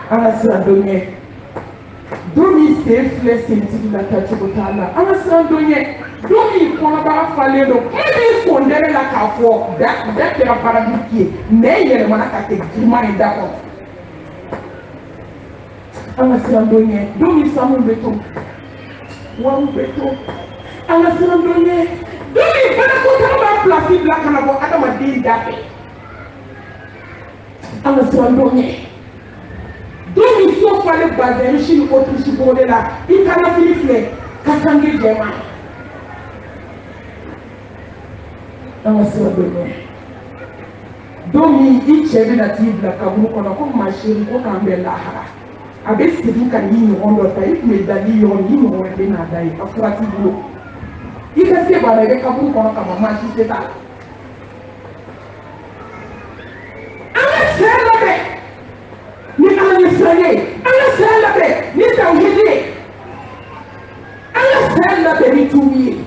an ka sira don ɲɛ don min sen filɛ sentigi la tacogo t'a la an ka sira don ɲɛ don min kɔnɔbara falen don e b'i fondɛrɛ la k'a fɔ da kɛra baarajugu ye mɛ yɛlɛmana ka kɛ juma ye da kɔnɔ an ka siran don ɲɛ don min sanu bɛ to wariw bɛ to an ka siran don ɲɛ don min banakɔtaga b'a pilasi bila ka na bɔ adamaden da fɛ an ka siran don ɲɛ don min so falen bazɛn sini otirisi bɔgɔ la i kana fini filɛ ka sange jɛma an ka sira dɔ ɲɛ don min i cɛ bɛna t'i bila kaburu kɔnɔ ko maa seegin ko k'an bɛ lahara a bɛ segin ka n'i ɲɔgɔn dɔ ta i tun bɛ da n'i yɔrɔ n'i ɲɔgɔn wɛrɛ bɛ n'a da ye a fura t'i bolo i ka se b'a la i bɛ kaburu kɔnɔ ka ban maa si tɛ taa an ka sira labɛn ni ala ye sira ye an ka sira labɛn ni tawhidi ye an ka sira labɛn ni tuubi ye.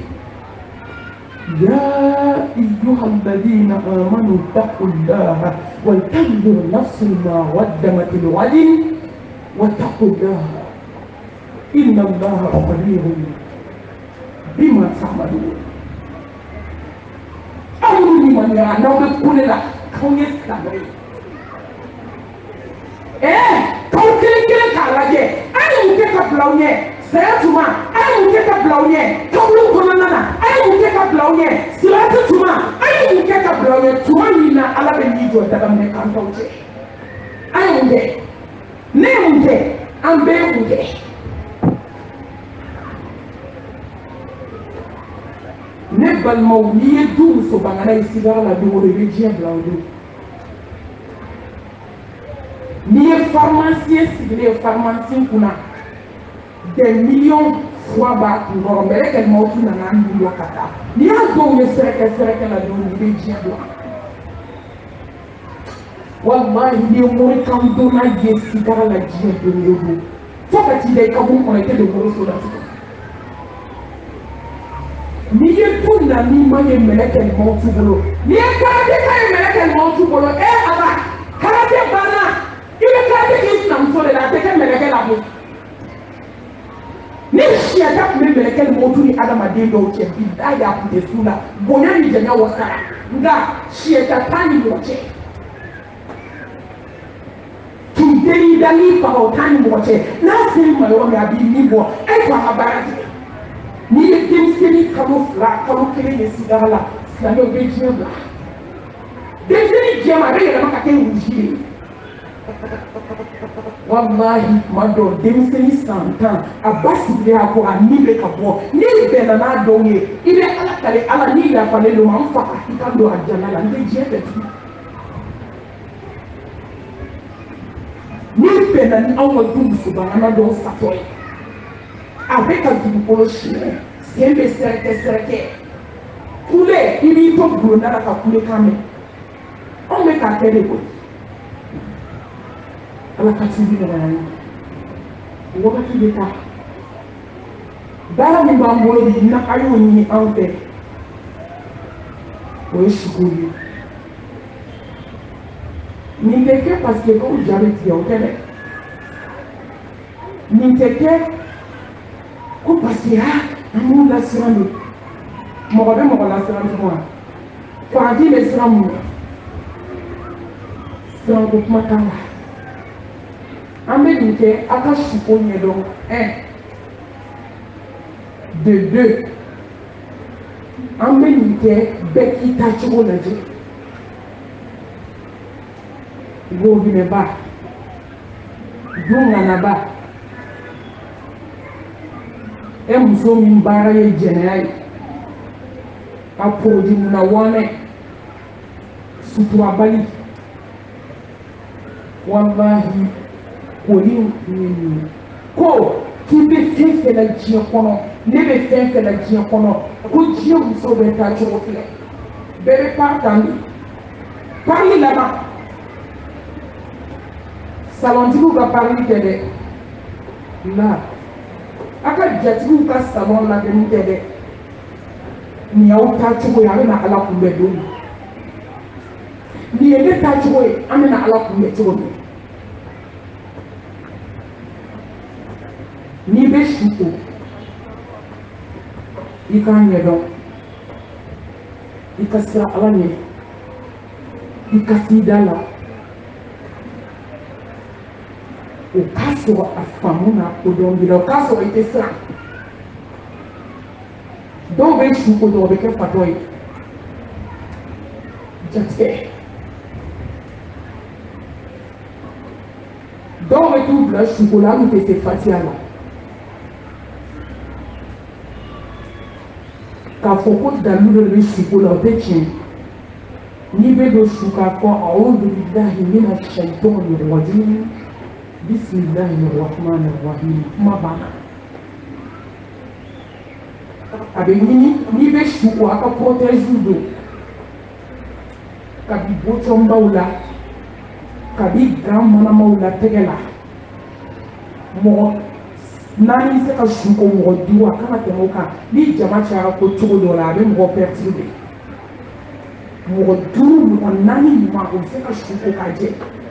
يا أيها الذين آمنوا اتقوا الله ولتنظر نفس ما قدمت لغد واتقوا الله إن الله خبير بما تعملون أمر لمن يعلم كل لا كون يستمر كون كل كالاجي أنا ممكن كبلاوني سياتما أنا ممكن كبلاوني كبلون كونانا أنا ممكن كبلاوني سياتما أنا ممكن كبلاوني تواني نا على بنيجو تكمل كانتوجي أنا ممكن نممكن أم بممكن نبل مولي دوم سبحانه يسير على دور الرجال بلاودو نيه pharmacien signé pharmacien kuna des millions fois bas pour mais quel mot qui n'a pas million kata ni a do le sereke la do ni bejia do wallahi ni mo kan do na yesi gara la jia do ni do fokati de ka bon on était de gros so da ni ye tout na ni ma ye meleke mo tu bolo ni e ka de ka ye meleke mo tu bolo aba karate bana ibe ka de ki na mso de la te ke meleke la bo ni shia ta me meleke mo tu ni adama de do che bi da ya ku de sula bonya ni jenya wasara nga shia ta tani mo che tu deni dali pa o tani mo che na se ma yo me abi ni bo e kwa habara ni ye denmisɛnnin kalo fila kalo kelen ye sigara la silamɛw bɛ diɲɛ bila denmisɛnnin jɛma a bɛ yɛlɛma ka kɛ wuji ye walahi tuma dɔw denmisɛnnin san 10 a ba sigilen a ko a ni bɛ ka bɔ ni bɛnna n'a dɔw ye i bɛ ala tale ala ni yafalen don ma n fa i ka don a jana la n bɛ diɲɛ bɛɛ tugu ni bɛnna ni anw ka du musobaŋana dɔw satɔ ye a bɛ ka dugukolo siɲɛ sen bɛ sɛrɛkɛ kule i b'i to bulonda la ka kulekan mɛn anw bɛ k'a kɛ de koyi ala ka tubi nɔgɔya ye wagati bɛ taa baara min b'an bolo bi na a y'o ɲini anw fɛ o ye siko ye nin bɛ kɛ parce que k'o ja bɛ tigɛ o tɛ dɛ nin tɛ kɛ ko parce que an b'u lasiran de mɔgɔ bɛ mɔgɔ lasiran cogo wa faransi bɛ siran mun na siranko kuma t'a la an bɛ nin kɛ a ka suko ɲɛdɔn 1 de 2 an bɛ nin kɛ bɛɛ k'i ta cogo lajɛ gobinɛba dunganaba muso min baara ye jɛnɛya ye a produit munna wɔɔnɛ suturabali wallahi koli ni ko k'i bɛ fɛn fɛn la diɲɛ kɔnɔ ne bɛ fɛn fɛn la diɲɛ kɔnɔ ko diɲɛ muso bɛ taa cogo filɛ bɛɛ bɛ part tan de parli laban salontigiw ka parli tɛ dɛ la a ka jatigiw ka salon labɛnni tɛ dɛ nin y'aw taa cogo ye a bɛ na ala kunbɛ don nin ye ne taa cogo ye an bɛ na ala kunbɛ cogo min n'i bɛ su ko i k'a ɲɛdɔn i ka siran ala ɲɛ i ka t'i da la o k'a sɔrɔ a faamu n'a kodɔn b'i la o k'a sɔrɔ i tɛ siran dɔw bɛ su ko dɔw bɛ kɛ fatɔ ye jatigɛ dɔw bɛ t'u bila su ko la hali tɛ se fatiya la k'a fɔ ko dalu dɔ bɛ su ko la o tɛ tiɲɛ n'i bɛ don su k'a fɔ a'udhu billahi minash shaitonir rajim bismillahir rahmanir rahim kuma banna a bɛ ɲini n'i bɛ su ko a ka protège don kabi bɔtɔnbaw la kabi gan manamaw la tɛgɛ la mɔgɔ naani bɛ se ka su ko mɔgɔ 5 a kan ka tɛmɛ o kan ni jama cayara ko cogo dɔ la a bɛ mɔgɔ perturber mɔgɔ 5 mɔgɔ 4 ɲuman o bɛ se ka su ko ka jɛ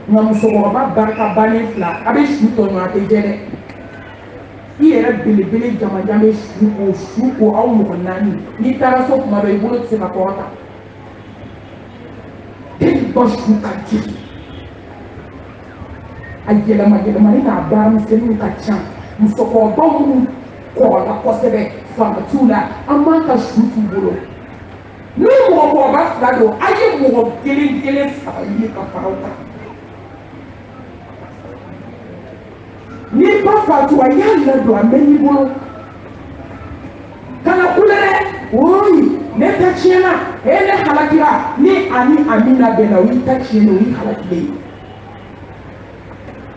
nka musokɔrɔba barika bannen 2 a bɛ su tɔɲɔ a tɛ jɛ dɛ i yɛrɛ belebele jamajan bɛ su ko aw mɔgɔ 4 n'i taara so kuma dɔ i bolo tɛ se ka kɔrɔta den dɔ su ka jigin a yɛlɛmayɛlɛmani n'a baara misɛnninw ka ca musokɔrɔbaw minnu kɔrɔla kosɛbɛ fangatiw la an b'an ka su t'u bolo n'u mɔgɔkɔrɔba 2 don a ye mɔgɔ 1 saba ɲini ka fara o kan n'i ba fatu a y'a ladon a mɛn n'i bolo kana kule dɛ oyi ne ta tiɲɛna ne halakira ni ani amina bɛnna o y'i ta tiɲɛ o y'i halakilen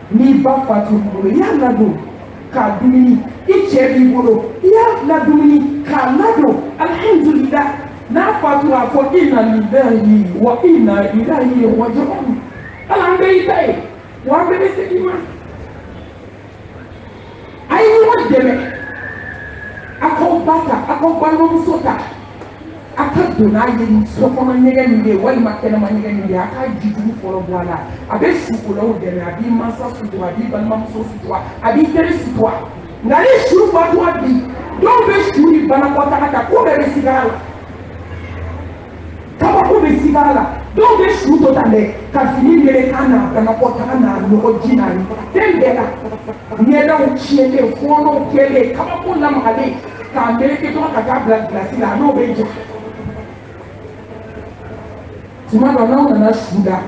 ye n'i ba fatu bolo i y'a ladon k'a dumuni i cɛ b'i bolo i y'a ladumuni k'a ladon alhamdulillah n'a fatura a fɔ inna lillahi wa inna ilayhi raji'un ala an bɛ i ta ye wa an bɛɛ bɛ segin i ma a ye ɲɔgɔn dɛmɛ a k'aw ba ta a k'aw balimamuso ta a ka don n'a ye sokɔnɔ ɲɛgɛn min bɛ yen walima kɛnɛma ɲɛgɛn min bɛ yen a k'a jijugu fɔlɔ bɔ a la a bɛ sukolaw dɛmɛ a b'i mansa sutura a b'i balimamuso sutura a b'i teri sutura nka ni su fatura bi dɔw bɛ su ni banakɔtaga ta ko bɛɛ bɛ sigara la kabako bɛ sigara la dɔw bɛ su to tan dɛ ka fini mele k'a n'a banakɔtaga n'a nɔgɔ ji n'a ye fɛn bɛɛ la ɲɛdaw tiɲɛlen fɔɔnɔw kɛlen kabako lamagalen k'a meleke dɔrɔn ka taa bila gilasi la a n'o bɛ ja tuma dɔ n'aw nana su da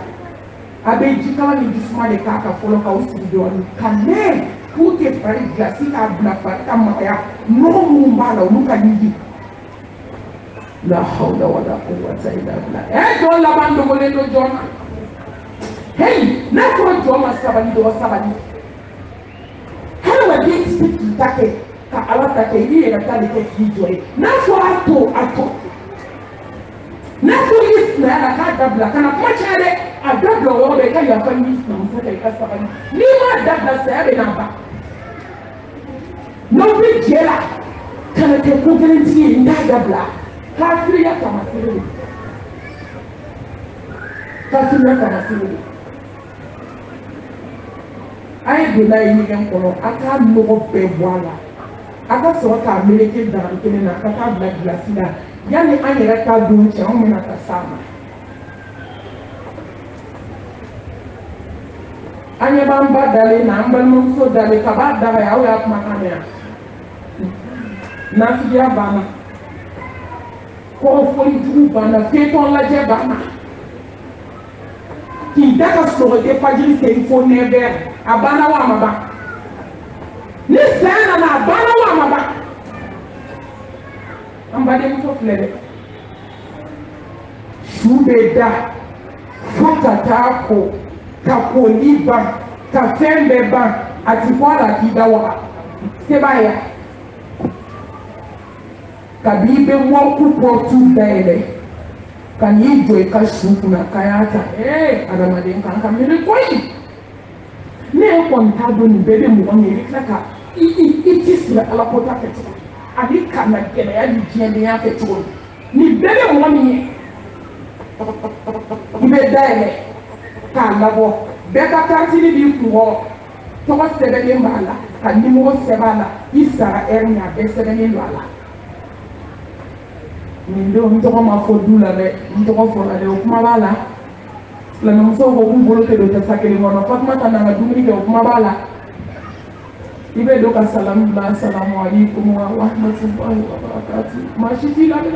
a bɛ jikala ni jisuma de k'a kan fɔlɔ k'aw sigi dɔɔnin ka mɛn k'u tɛ fari gilasi k'a bila fari ka magaya nɔgɔ minnu b'a la olu ka ɲigi la hawla wala quwwata illa billah jɔn laban dogolen don jɔn na hey n'a fɔra jɔn ma sabali dɔrɔn sabali hadamaden tɛ se k'i ta kɛ ka ala ta kɛ i b'i yɛrɛ ta de kɛ k'i jɔ ye n'a fɔra a to a to n'a fɔra i sinaya la k'a dabila kana kuma caya dɛ a dabila o yɔrɔ bɛɛ i ka yafa n'i sinamuso kɛ i ka sabali n'i m'a dabila saya bɛ n'a ban n'aw bɛ jɛ la kana kɛ ko kelentigi ye n t'a dabila kafiriya tamasiri de kafiriya tamasiri de ayi de la yi ɲɛgɛn kɔnɔ a k'a nɔgɔ bɛɛ bɔ a la a ka sɔrɔ k'a meleke daga kelen na a ka taa bila gilasi la yanni an yɛrɛ ta don cɛ anw bɛna taa s'a ma an ɲɛ b'an ba dalen na an balimamuso dalen ka b'a daga ye aw y'a kumakan mɛn yan nafigiya banna kɔrɔfɔli jugu banna fɛntɔn lajɛ banna k'i da ka sunɔgɔ tɛ fajiri seli fo 9h a banna wa a ma ban ni sɛn nana a banna wa a ma ban an badenmuso filɛ dɛ su bɛ da fo ka taa ko ka koli ban ka fɛn bɛɛ ban a ti bɔ a la k'i da waga se b'a ye kabi i bɛ mɔriku pɔrɔtu dayɛlɛ ka n'i jɔ i ka su kunna k'a y'a ta adamaden kan ka miiri koyi ne yɛrɛ kɔni t'a dɔn nin bɛɛ bɛ mɔgɔ min ye i tila ka i ti siri ala kota fɛ cogo ani ka na gɛlɛya ni diɲɛdenya fɛ cogo nin bɛɛ bɛ mɔgɔ min ye i bɛ dayɛlɛ k'a labɔ bɛɛ ka kantini b'i kun kɔrɔ tɔgɔ sɛbɛnlen b'a la ka nimoro sɛbɛn a la i sara ɛri min a bɛɛ sɛbɛnlen don a la nin don n tɔgɔ ma fɔ du la dɛ n tɔgɔ fɔra dɛ o kuma b'a la silamɛmusow ko k'u bolo tɛ don tasa kelen kɔnɔ Fatumata nana dumuni kɛ o kuma b'a la i bɛ don ka salamu bila salamu alaikum wa rahmatullahi wa barakatuh maa si t'i lamɛn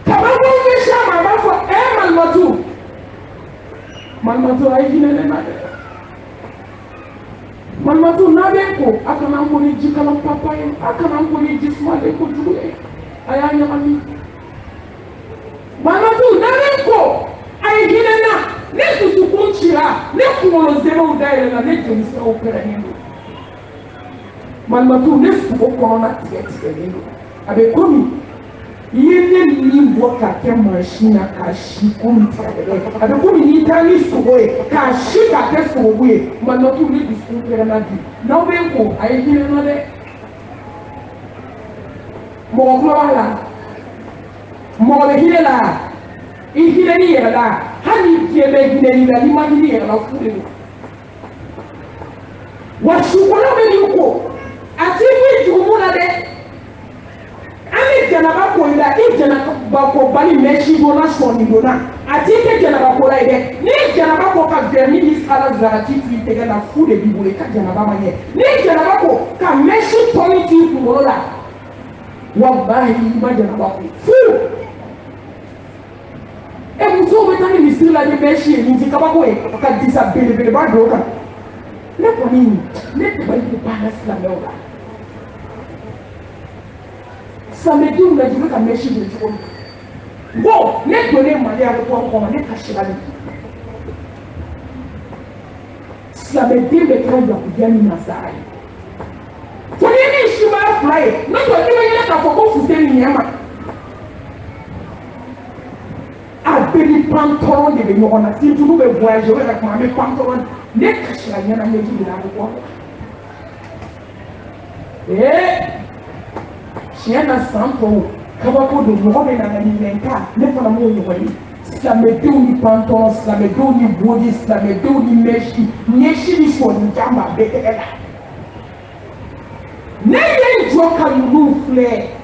kabako bɛ se a ma a b'a fɔ Malimatu a ye hinɛ ne na dɛ Malimatu n'a bɛ ko a kana n ko ni jikalan papa ye a kana n ko ni ji sumalen kojugu ye a y'a ɲagami Malimatu n'a bɛ ko a ye hinɛ na ne dusukun cira ne kunkolo zɛmɛw dayɛlɛ la ne joli siraw pɛrɛnnen don Malimatu ne sogo kɔnɔna tigɛlen don a bɛ komi i ye ne ni bɔ k'a kɛ mansin na k'a si komi tigɛdɛgɛ a bɛ komi n'i taara ni sogo ye k'a si k'a kɛ sogobu ye Malimatu ne dusukun pɛrɛnna bi n'aw bɛ ko a ye hinɛ na dɛ mɔgɔ tulo b'a la mɔgɔ bɛ hinɛ la i hinɛ n'i yɛrɛ la hali diɲɛ bɛ hinɛni la n'i ma hinɛ i yɛrɛ la fu de don wa sukɔnɔ bɛ n'i ko a t'i b'i jugumu na dɛ an bɛ jɛnɛba ko i la i jɛnɛba ko bali mɛsi donna sɔɔni donna a t'i kɛ jɛnɛba ko la ye dɛ n'i jɛnɛba ko ka bɛn min ni ala zarati t'i tɛgɛ la fu de b'i bolo i ka jɛnɛba ma ɲɛ n'i jɛnɛba ko ka mɛsi tɔni t'i kunkolo la walahi i ma jɛnɛba ko fu musow bɛ taa ni misiri la ni mɛsi ye nin ti kabako ye ka disa belebeleba don o kan ne kɔni ne dabali bɛ banna silamɛw la silamɛdenw lajɛ u bɛ ka mɛsi don cogo min bon ne donnen mali a bɛ bɔ n kɔnɔ ne kasira de silamɛden bɛ kɛra yakubiya ni nasara ye fo ni min si b'a fila ye n'o tɛ i bɛ ɲini k'a fɔ ko fuseni ɲɛ ma a bɛɛ ni pantɔrɔn de bɛ ɲɔgɔn na tintugu bɛ voyage o bɛ ka kuma an bɛ pantɔrɔn ne kasira ɲɛnamɛji de la a bɛ bɔ tiɲɛ na san tɔw kabako don mɔgɔ bɛ na ni mɛnka ne fana m'o ɲɔgɔn ye silamɛdenw ni pantɔrɔn silamɛdenw ni bodi silamɛdenw ni mɛsi ɲɛsi ni sɔɔnijan b'a bɛɛ tɛgɛ la ne ye n jɔ ka ninnu filɛ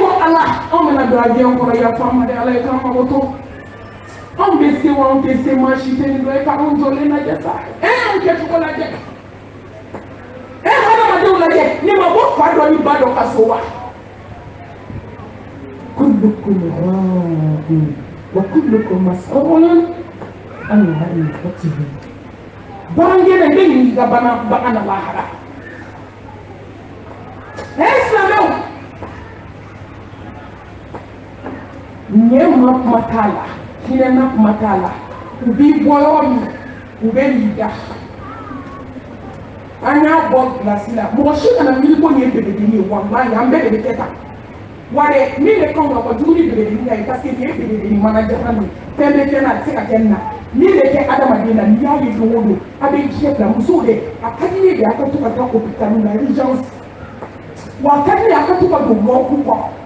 ko ala anw bɛna don avion kɔnɔ yafa an ma dɛ ala ye k'an mago to anw bɛ se wa anw tɛ se maa si tɛ nin dɔ ye k'anw jɔlen lajɛ sa anw kɛcogo lajɛ hadamadenw lajɛ ne ma bɔ fa dɔ ni ba dɔ ka so wa kullukum raa'in wa kullukum mas'ulun an ra'iyatihi bangene bɛ nin ka bagan na lahara silamɛw ɲɛ ma kuma t'a la hinɛ na kuma t'a la u b'i bɔ yɔrɔ min u bɛ n'i da an y'a bɔ gilasi la mɔgɔ si kana miiri ko nin ye belebele ye walahi an bɛɛ de bɛ kɛ tan wa dɛ min bɛ kan ka fɔ jugu ni belebele la ye parce que nin ye belebele mana jalan de fɛn bɛ fɛn na a tɛ se ka kɛ nin na min bɛ kɛ adamaden na n'i y'a ye don o don a bɛ diɲɛ bila musow de a ka di ne de a ka to ka taa hôpital la urgence wa a ka di ne a ka to ka don mɔrigu kɔnɔ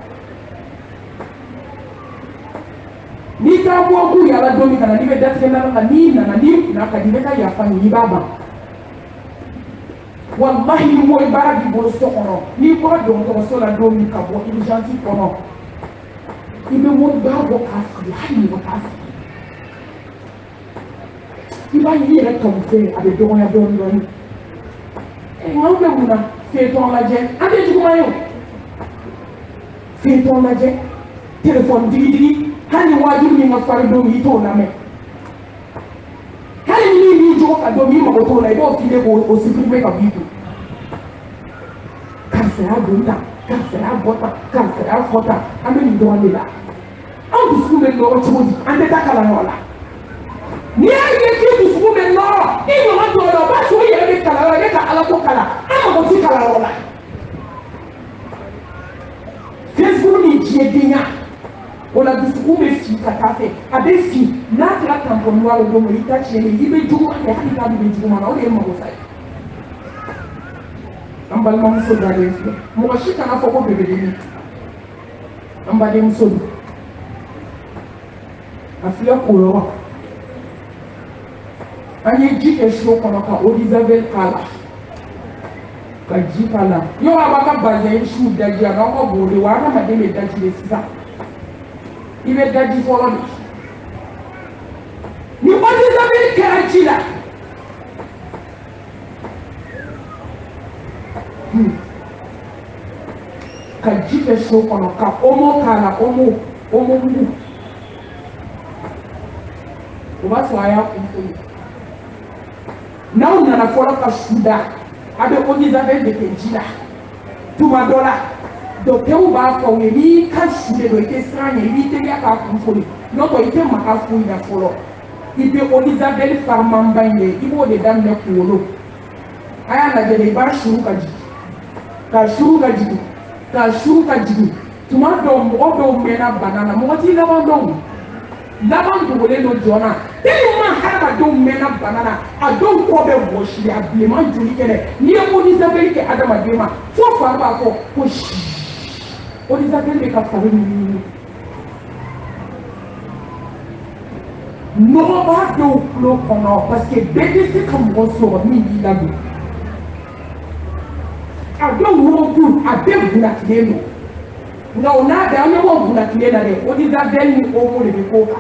ni ta bo ku ya la domi kana ni be datige na ka ni na ni na ka di be ka ya fa ni baba wallahi mo bara di bolo so kono ni ko do to so la domi ka bo urgence kono ibe mo ba bo ka fi hani bo ka fi iba yi re to fe abe do ya do ni e mo be mu na fe to la je ade ju ko mayo fe to la je téléphone digi hani wajur ni ma fari do mi to na me hani ni jo ka do mi ma ko to na do fi le ko o supprimer ka bitu kansera donta kansera bota kansera fota ame ni do le la an du fu me no to di an de ta kala no la ni aye ki du fu me no ni no ma do do ba so ye be kala la ka ala ko kala an ko ti kala no la Facebook ni je dinya ona dusuku be fi katafe abe fi na tra tampon wa do mo ita che ni ibe jugu ake hakika be jugu mana o le mo sai ambal ma muso dale mo shi kana foko bebe ni ambale muso afia ko yo anye jike sho kono ka Elizabeth kala ka jikala yo abaka baje shu daji aga ko bole wa na madele daji le sisa ibe daji folo ni Elizabeth kala chila ka jike sho kono ka omo kala omo mu uba so aya ko na una na folo ka shuda abe Elizabeth de Kenjila tuma dola do te u ba ko we ni ka shude do ke stranye ni te ya ka kunfoli no to ite maka fu ina folo ibe Elizabeth farmamba ine ibo de dan ne kuolo aya na de ba shuru ka shuru ka jigi tuma do mo do mena banana mo ti na ba do laban dogole no jona tellement harba do mena banana a do ko be woshi a bleman joli kele ni e Elizabeth ke adama dema fo fa ba ko Elizabeth be ka fare ni no ba do lo kono parce que bébé c'est comme on so mi di la do a do wo ku a de bula kile na ona da me wo bula kile na de Elizabeth ni o mo le ko ka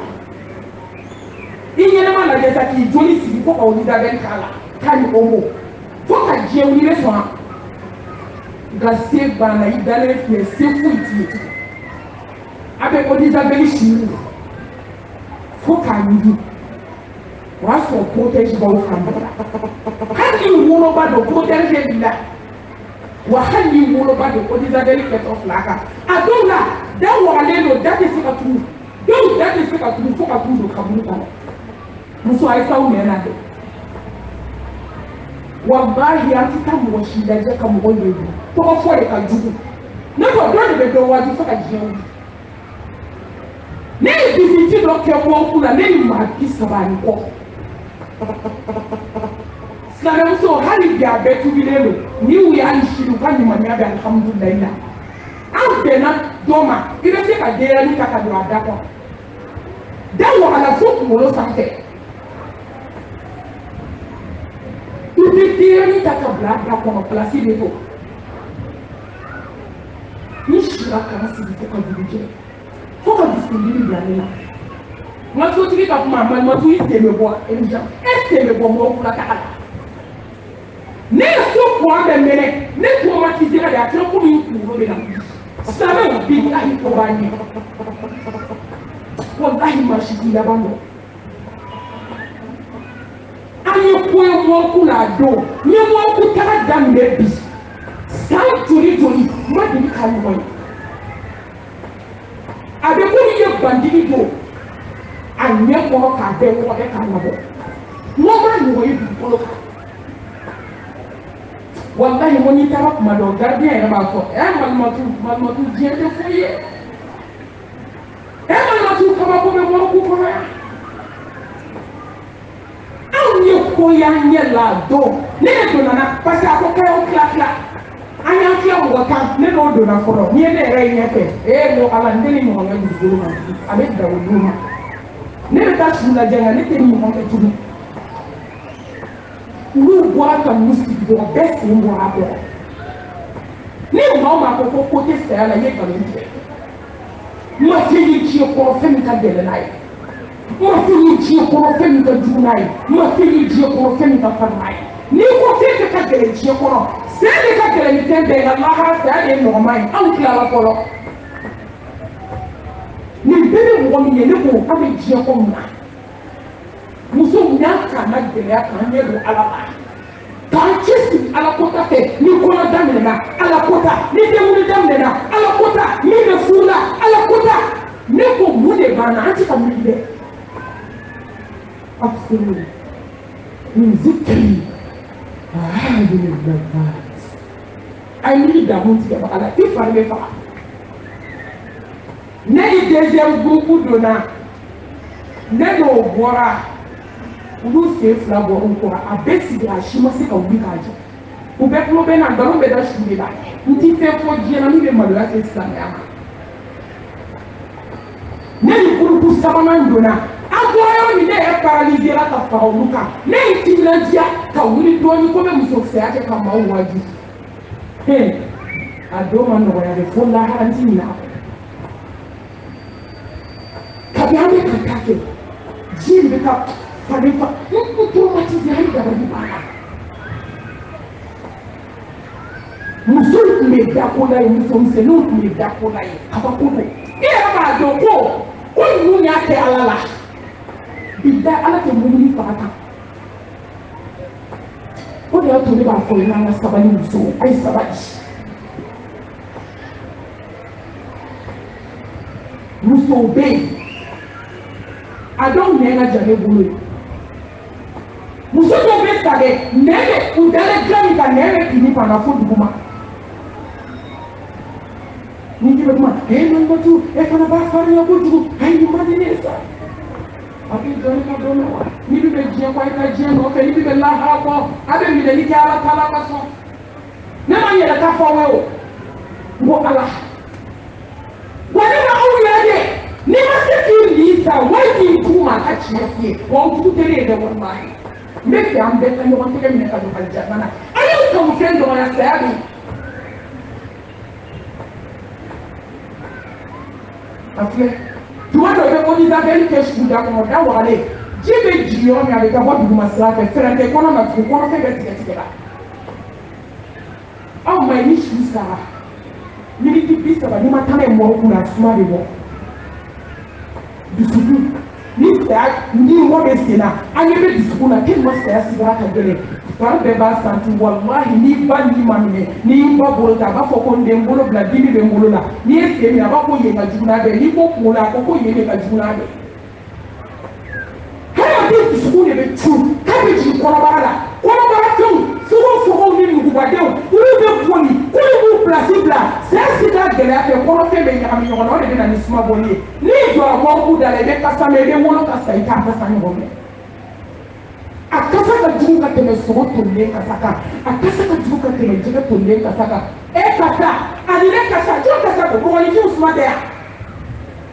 inyele ma la de ta ki joli si ko ko Elizabeth kala kan o mo fo ka je uni le so ga se ba na idale fi se fu iti abe Elizabeth shi fo ka ni wa so protege ba o kan kan ni wo no ba do protege bila wa hali wolo ba do Elizabeth get off laka adola da wa le no that is ka tu do that is ka tu fo ka tu do kabulu ka muso ai sa o me na de wallahi atika mo shi da je ka mo ye du to ko fo le ka jugu na ko do de do wa ju fo ka jiu ne bi ti do ke mo ku la ne ma ki sabani ko Sala so hali dia betu bilelo ni wi an shiru kan ni mami abi alhamdulillah an bena doma ibe se ka de ya ni ka do adako dawo ala fo mo lo sanke ibe de ni ta ka bla da ko place de to ni shira ka si de ko dije fo ka distinguer bien là moi tout qui ka kuma moi tout ite me bo enja este me bo mo kula ta ne so kwa be mere ne ko ma ti dira ya tro ko mi ku ro be na sabe o bi ai ko ba ni wallahi ma shi dila bando ani ko e mo ku la do ni mo ku ta dam be bi sai jori ma di ka ni mo abe ko ni ye bandigi do anye ko ka be ko e ka na bo mo ma ni wo yi ko lo wallahi mo ni tara kuma do gardien e ba ko e malmatu jende foye e malmatu kama ko be mo ku ko ya aw ni ko ya nyela do ne do na parce que ko ka o kla anya fi o ko kan ne do do na foro ni ne re nye pe e mo ala ndeni mo na du do ma abe da wo do ma ne bɛ taa sugu lajɛ nka ne tɛ ɲɔgɔn kɛ tugun n'u bɔra ka n'u sigi dɔrɔn bɛɛ sen bɔra a kɔrɔ ni maa o maa ko ko tɛ saya la i ye nkalon tigɛ ma se ni diɲɛ kɔrɔ fɛn min ka gɛlɛn n'a ye ma se ni diɲɛ kɔrɔ fɛn min ka jugu n'a ye ma se ni diɲɛ kɔrɔ fɛn min ka farin n'a ye n'i ko fɛn bɛɛ ka gɛlɛn diɲɛ kɔrɔ saya de ka gɛlɛn ni fɛn bɛɛ ye nka lahara saya de ye nɔgɔma ye anw tilala fɔlɔ nin bɛɛ bɛ mɔgɔ min ye ne ko an bɛ diɲɛ kɔ mun na muso min y'a kan ka gɛlɛya k'an ɲɛ don ala la k'an cɛsiri ala kota fɛ ni kɔnɔ daminɛna ala kota ni denwuli daminɛna ala kota min bɛ furu la ala kota ne ko mun de b'an na an tɛ ka wuli dɛ absolument min zikiri alhamdulillah a ye miiri damu tigɛ baga la i fari bɛ faga ne ni deuxième groupe donna ne n'o bɔra olu sen fila bɔra n kɔrɔ a bɛɛ sigira a si ma se ka wuli k'a jɔ u bɛɛ tulo bɛ n na nkalon bɛ da su de la n ti fɛn fɔ diɲɛ na min bɛ maloya se silamɛya ma ne ni groupe sabanan donna an bɔra yɔrɔ min ne yɛrɛ paralysé la ka fara olu kan ne ye timinandiya ka wuli dɔɔnin ko n bɛ musofɛya kɛ ka maaw waaju a don ma nɔgɔya dɛ fo lahara n ti ɲinɛ a kɔ kabi an bɛ ka taa kɛ ji in bɛ ka falen fa n ko traumatisé hali dabali b'a la musow tun bɛ dako la ye musomisɛnninw tun bɛ dako la ye kabako don i yɛrɛ b'a dɔn ko ninnu y'a kɛ ala la bilahi ala tɛ mumuni faga kan o de y'a to ne b'a fɔ yen n'an ka sabali musow a ye sabali musow bɛ yen a dɔw nɛn ka jan ne bolo ye muso dɔw bɛ sa dɛ nɛn bɛ u dalen dilan min kan nɛn bɛ fini fana fo dugu ma ni k'i bɛ kuma malimatu e fana b'a farinya kojugu ayi nin man di ne ye sa a b'i jɔ ne ka dɔn na wa n'i bɛ diɲɛ kɔ i ka diɲɛ nɔfɛ n'i bɛ lahara kɔ a bɛ minɛli kɛ ala taala ka sɔn ne ma n yɛrɛ ta fɔ aw ye o n ko ala wa ne ma aw yɛrɛ de n'i ma se k'i li sa wali k'i tugu ma a ka tiɲɛ f'i ye wa o tugu tɛ ne ye dɛ walahi n bɛ fɛ an bɛɛ ka ɲɔgɔn tɛgɛ minɛ ka don alijana na an y'o kanu fɛn dɔgɔya saya bɛ a filɛ tuma dɔ i bɛ cotisation kɛ suguda kɔnɔ da wagalen ji bɛ jigin yɔrɔ min a bɛ ka bɔ duguma sira fɛ fɛɛrɛ tɛ kɔnɔ na tugun kɔnɔfɛn bɛ tigɛ tigɛ la aw ma ye ni su sara miniti 30 n'i ma taa n'a ye mɔgɔw kunna suma bɛ bɔ dusukun ni saya ni mɔgɔ bɛ sen na an ɲɛ bɛ dusukun na tellement saya sigara ka gɛlɛn fan bɛɛ b'a santi walahi n'i ba n'i ma minɛ n'i ba bolo ta a b'a fɔ ko n den bolo bila dimi bɛ n bolo la n'i ye sen minɛ a b'a fɔ yen ka jugu n'a bɛɛ n'i ko kungo la a ko yen de ka jugu n'a bɛɛ hadamaden dusukun de bɛ cun k'a bɛ jigin kɔnɔbara la kɔnɔbarafɛnw fogofogow ni nugubadenw olu bɛ boli k'olu b'u pilasi bila saya sigara gɛlɛya fɛ kɔnɔfɛn bɛ ɲagami ɲɔgɔn na o de bɛ na ni suma bɔli ye n'i jɔra mɔriku da la i bɛ kasa mɛn i bɛ wolo kasa i t'a kasa ɲɔgɔn mɛn a kasa ka jugu ka tɛmɛ sogo tolilen kasa kan a kasa ka jugu ka tɛmɛ jɛgɛ tolilen kasa kan e kasa ani ne kasa jɔn kasa don mɔgɔninfinw suma tɛ yan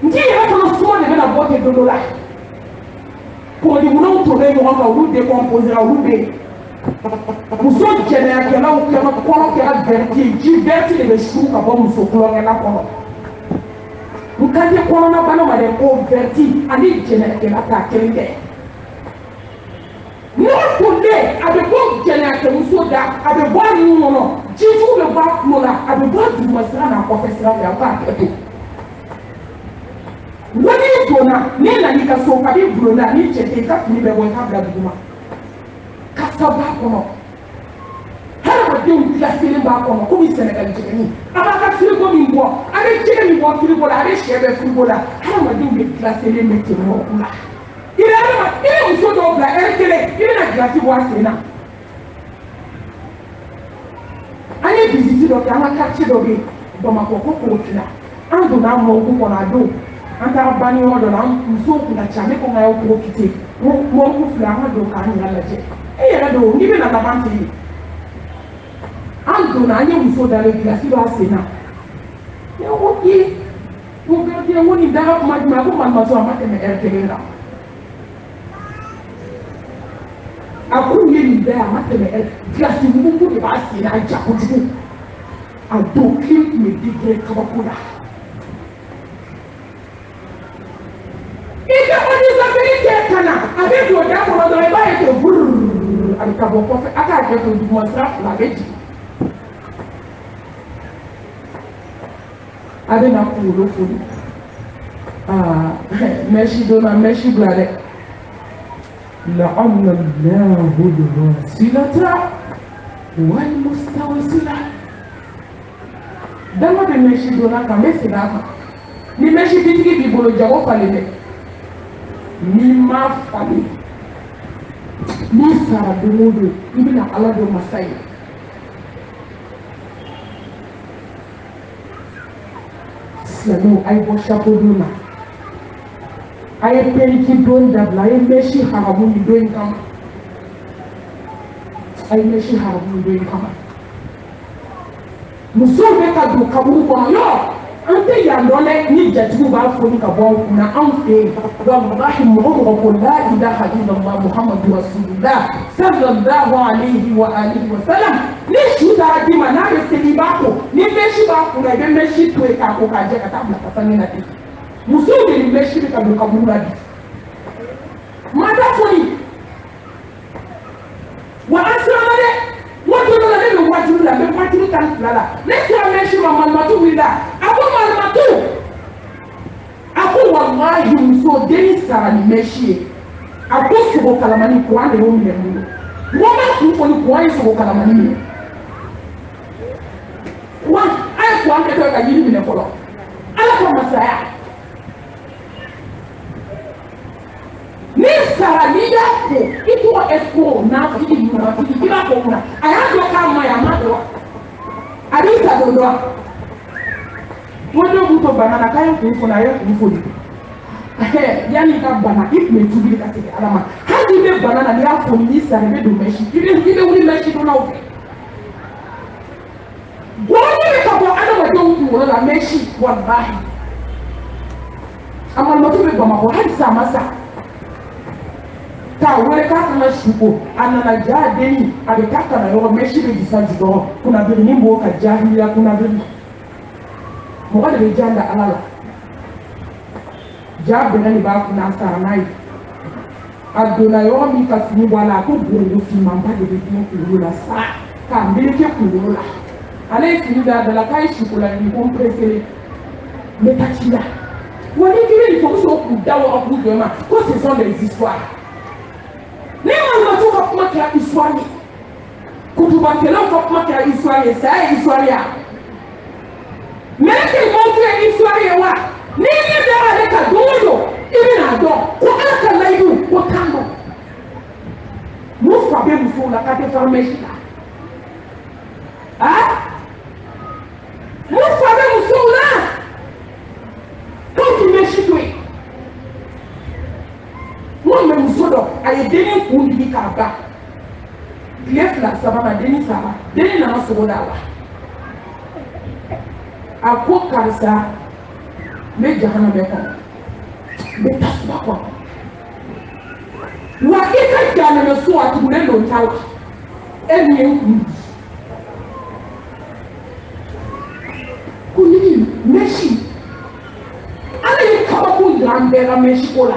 n k'i yɛrɛ fana suma de bɛna bɔ ten don dɔ la kɔgɔdiminɛw tolen ɲɔgɔn kan olu décomposera olu bɛ yen muso jɛnɛyakɛlaw kɛra kɔnɔ kɛra vɛriti ye ji vɛriti de bɛ su ka bɔ muso kulonkɛla kɔnɔ n ka di kɔnɔna bana ma dɛ ko vɛriti ani jɛnɛyakɛla t'a kelen kɛ n'o tolen a bɛ bɔ jɛnɛyakɛmuso da a bɛ bɔ a nun kɔnɔ jijuw bɛ bɔ a kulo la a bɛ bɔ a duguma sira n'a kɔfɛ sira fɛ a b'a kɛ to wani donna n'i nana ka so a b'i bulonda n'i cɛ tɛ i ka fini bɛɛ bɔ i k'a bila duguma kasa b'a kɔnɔ hadamadenw gilaselen b'a kɔnɔ komi sɛnɛgali jɛgɛni a b'a ka firigo min bɔ a bɛ jɛgɛ min bɔ firigo la a bɛ sɛ bɛ firigo la hadamadenw bɛ gilaselen bɛ tɛmɛ o la i bɛ muso dɔw bila ɛri kelen i bɛna gilasi bɔ a sen na an ye visite dɔ kɛ an ka quartier dɔ bɛ yen bamakɔ ko korofina an donna an mɔriku kɔnɔ a don an taara banni yɔrɔ dɔ la musow kun ka ca ne ko n ka y'aw profiter mɔriku filɛ an ka don k'an yɛrɛ lajɛ e yɛrɛ don n'i bɛna laban fɛ yen an donna an ye muso dalen gilasi b'a sen na ne ko n ko gardien n ko nin dara kuma jumɛn a ko malimatu a ma tɛmɛ ɛri kelen kan aku ye ni da amate me klasi mu ko de ba si na ja ko ju a do clip me digre kabakula ida oni za be ke kana abe do da ko do e ba e to bur ali ka bo ko fe aka ke to du mo tra la beji ade na ku lo fu meshi dona meshi blade لعن الله الواصلة والمستوصلة dama de meshi dona ka mesi na ka ni meshi bitigi bi bolo jago fale de ni ma fale ni sara de modo ibina ala do masai sanu ay bo chapeau dona ay penki don dabla ay meshi haramu ni doin kama ay meshi haramu ni doin kama muso be ka do kaburu ko yo ante ya dole ni jatu ba fo ni ka bo na anfe wallahi muhammadu ko la ilaha illallah muhammadur rasulullah sallallahu alaihi wa alihi wa sallam ni shuda di manare se ni ba ko ni meshi ba ko na be meshi to e ka ko ka je ka tabla ka tani na ti muso de ni meshi ka do kaburu la di mata foni wa asramade wato la ne wato la be wato kan lala ne ko meshi mama matu wila abo matu ako wallahi muso de sara ni meshi ako ko kalamani ko ande wo mi mu woma ko ko ko ay so kalamani wa ay ko ande to ka yiri mi ne ko lo ala ko masaya ni sara ni ya ko itu esko na ko ni ma ko ni ba ko na aya do ka ma ya ma do ari sa do do wodo buto banana kayo ko na yo ko ni yani ka bana ipme tubili ka tike alama hadi be banana ni afo ni sara be do meshi ibe wuli meshi do na o goni ka bo ana wa do ko la meshi wallahi amal matu be bama ko hadi sa masa ta wale ka kana shuko anana jadeni abekaka na yo meshi be disaji do kuna be ni mbo ka jahiliya kuna be mo wale be janda alala jabe na ni ba kuna sara nai adona yo mi ka sini wala ko buru fi mamba de be ko la sa ka mbele ke ko la ale sini da la kai shukola ni compressé le tachila wani kile il faut so ku dawo aku de ma ko ce sont des histoires ne ma to ko kuma ka histoire ni kutuba kele ko kuma ka histoire ça histoire ya mais que mon frère histoire ya wa ni ni da ale ka dodo ibi na do ko aka laidu ko kando mu fa be mu so la ka te formation ah mu fa be mu so la ko tu me chitwe mo me mu so do ay deni ku ndi ka ba lef la sabana deni saba deni na so da wa ako karsa me jahana be ko be tasba ko wa ika jana me so atu ne lo tawa eni enku kuni meshi ana yi kaba ku ndambela meshi kola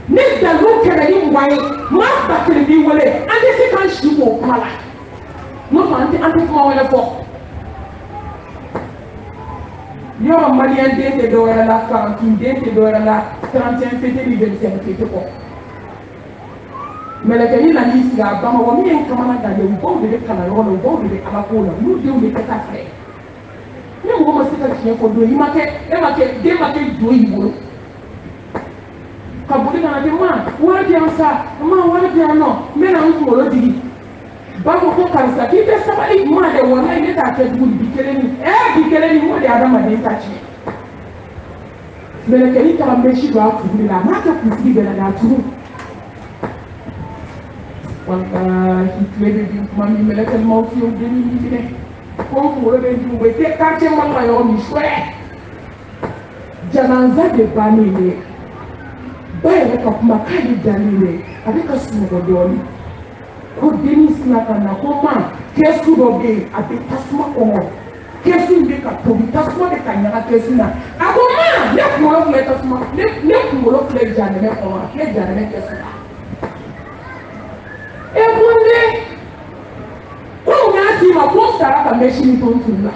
ne da lo kere ni ngwai ma bakere bi wole ande se kan shi ko kala no ma ante ko wala fo yo malien de do wala la 40 de do wala la 35 fete ni 25 fete ko meleke ni na lisi ga ba ma wo mi en kama na da de bo de kala yo lo bo de ala ko la nu de o de ta fre ni mo ma sika chi ko do yi ma ke e ma ke de ma ke do yi wo ka buli na de ma wa de ansa ma wa de ano me na nku mo lo digi ba ko ko kan sa ki te sabali ma de wona ile ta ke du bi kele ni mo de adama de ta chi meleke ni ta me shi ba ku la ma ke ku ti be na da tu wallahi tuwede di mami meleke mo fi o de ni ne ko ko le de du we te ka che ma la yo mi shwe jananza de bani ne baye ka kuma ka di dalile abeka su mo do ni ko Denis Nakana comment qu'est-ce que vous avez à des tassements comment qu'est-ce que vous avez pour des tassements de Kanyana qu'est-ce que à comment les pour les tassements les pour les jamais comment les jamais qu'est-ce que et vous on a dit ma poste à la machine pour tout là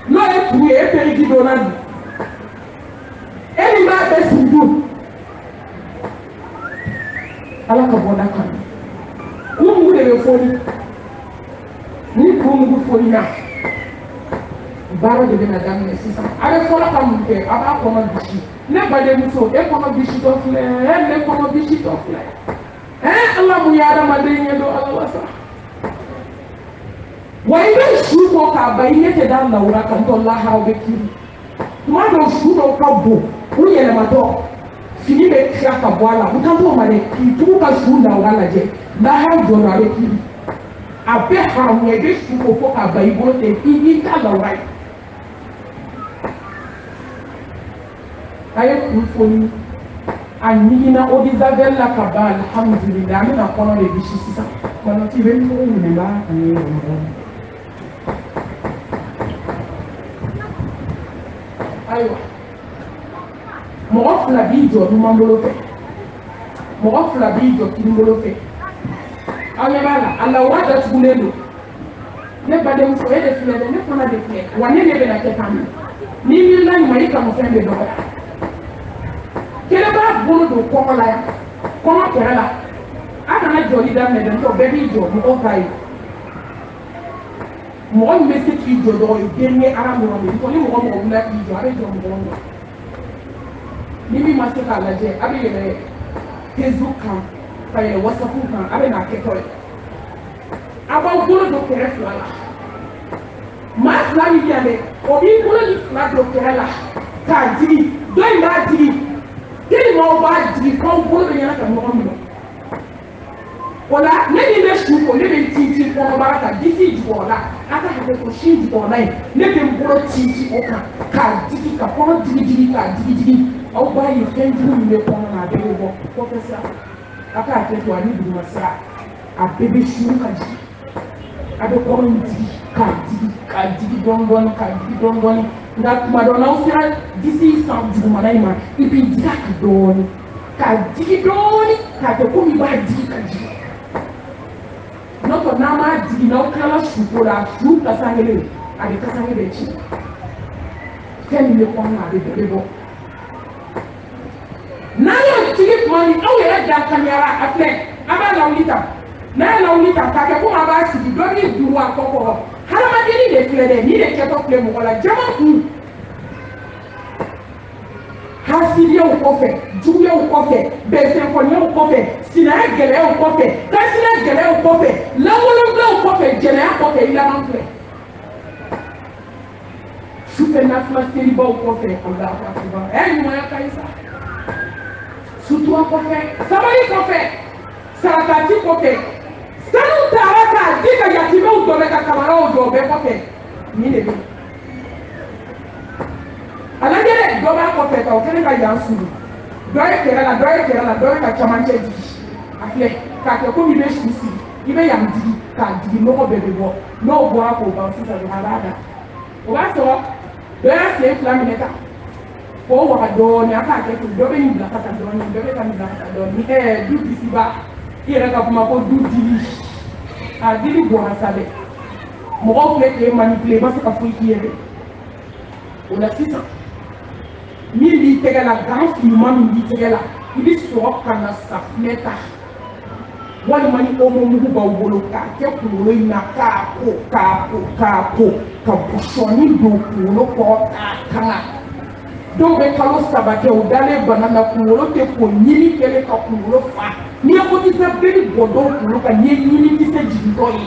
non et pour et péri Donald et il m'a fait tout ala ka bɔ daka kungu de bɛ fɔli ni kungu fɔli la baara de bɛ na daminɛ sisan a bɛ fɔlɔ ka mun kɛ a b'a kɔnɔ bisi ne badenmuso e kɔnɔ bisi dɔ filɛ ne kɔnɔ bisi dɔ filɛ ala mun ye adamaden ye don ala wasa wa i bɛ su bɔ k'a ban i ɲɛ tɛ da lawura kan tɔ laharaw bɛ kiri tuma dɔw su dɔw ka bon u yɛlɛmatɔ fini bɛ tila ka bɔ a la u kan t'o ma dɛ k'i tugu ka su lawura lajɛ laharaw jɔra a bɛ kiri a bɛɛ haramuya i bɛ su ko fɔ k'a ban i bolo tɛ i ta lawura ye a ye kun foni a ɲiginna eau de javel la ka ban alihamudulilayi an bɛna kɔnɔ de bisi sisan kɔnɔ ti bɛ cogo minɛ b'a ani ayiwa mɔgɔ fila b'i jɔ ɲuman bolo fɛ mɔgɔ fila b'i jɔ kini bolo fɛ aw ɲɛ b'a la a lawura datugulen don ne badenmuso e de filɛ dɛ ne fana de filɛ wa ne de bɛna kɛ tan n'i miirila ɲuman i kanufɛn bɛ dɔgɔya kelen b'a bolo don kɔngɔ la yan kɔngɔ kɛrɛ la a kana jɔli daminɛ dɛ n'o bɛɛ b'i jɔ mɔgɔ ta ye mɔgɔ min bɛ se k'i jɔ dɔgɔ ye den ye ala mɔgɔ min ni mɔgɔ mɔgɔ wulila k'i jɔ a bɛ jɔ mɔgɔ min ni min ma se k'a lajɛ a bɛ yɛlɛ Facebook kan ka yɛlɛ WhatsApp kan a bɛ n'a kɛtɔ ye a b'aw bolo don kɛrɛ fila la maa fila min yan dɛ o b'i bolo ni fila don kɛrɛ la k'a digi dɔ in b'a digi kiri maaw b'a digi k'aw bolo bɛ ɲɛna ka ɲɔgɔn minɛ o la ne min bɛ su ko ne bɛ tintin kɔnɔbara kan disi jukɔrɔ la a ka hakɛ to sin jukɔrɔ la ye ne bɛ n bolo tintin o kan k'a digi ka kɔnɔ digi k'a digi aw b'a ye fɛn jugu min bɛ kɔnɔ na a bɛɛ bɛ bɔ kɔfɛ sira a ka hakɛ to ani duguma sira a bɛɛ bɛ suru ka jigin a bɛ kɔnɔ in digi k'a digi dɔɔnin nka tuma dɔ n'aw sera disi san dugumana in ma i bɛ digi a kan dɔɔnin k'a digi dɔɔnin k'a kɛ komi i b'a digi ka jigin n'o tɛ n'an m'a digi n'aw kilala suko la su kasankelen a bɛ kasanke bɛ ci fɛn min bɛ kɔnɔ na a bɛ bɛɛ bɔ n'an y'o digi tuma min aw yɛrɛ dankanyara a filɛ an b'a lawuli ta n'a ye lawuli ta k'a kɛ komi a b'a sigi dɔ b'i duru a kɔ kɔrɔ hadamadenni de filɛ dɛ ni de kɛtɔ filɛ mɔgɔ la jama kun hasidiyaw kɔfɛ juguyaw kɔfɛ bɛnsɛnfɔniyaw kɔfɛ sinaya gɛlɛyaw kɔfɛ kasira gɛlɛyaw kɔfɛ lankolonbilaw kɔfɛ jɛnɛya kɔfɛ i laban filɛ sufɛ nafila selibaw kɔfɛ Alahu akibar ɲumanya ka ɲi sa sutura kɔfɛ sabali kɔfɛ sarakati kɔfɛ sanu taara k'a di ka yatimɛw dɔbɛ ka kamaraw jɔ bɛɛ kɔfɛ nin de bɛ a lajɛ dɛ dɔ b'a kɔfɛ ka o kɛlen ka yan suru dɔ ye kɛrɛ la dɔ ye ka camancɛ digi a filɛ k'a kɛ komi i bɛ su sigi i bɛ yan digi k'a digi nɔgɔ bɛɛ bɛ bɔ n'o bɔra k'o ban sisan a b'a da o b'a sɔrɔ dɔ y'a sen fila minɛ ta k'o waga dɔɔnin a k'a kɛ ten dɔ bɛ nin bila ka taa dɔɔnin dɔ bɛ ka nin bila ka taa dɔɔnin du disiba i yɛrɛ ka kuma ko du dili a dili bɔra sa dɛ mɔgɔw filɛ k'e manipule i ma se ka foyi k'i ye dɛ o la sisan min b'i tɛgɛ la gan finman min b'i tɛgɛ la i bɛ sɔrɔ ka na safunɛ ta walima ni omo mugu b'aw bolo k'a kɛ kunkolo in na k'a ko ka busɔni don kunkolo kɔrɔ k'a kanga dɔw bɛ kalo 3 kɛ o dalen bana na kunkolo tɛ ko ɲimi kɛlen ka kunkolo fa n'i ye kotisɛ bɛɛ bɔ dɔw kunkolo kan n'i ye ɲimi kisɛ jigin dɔ ye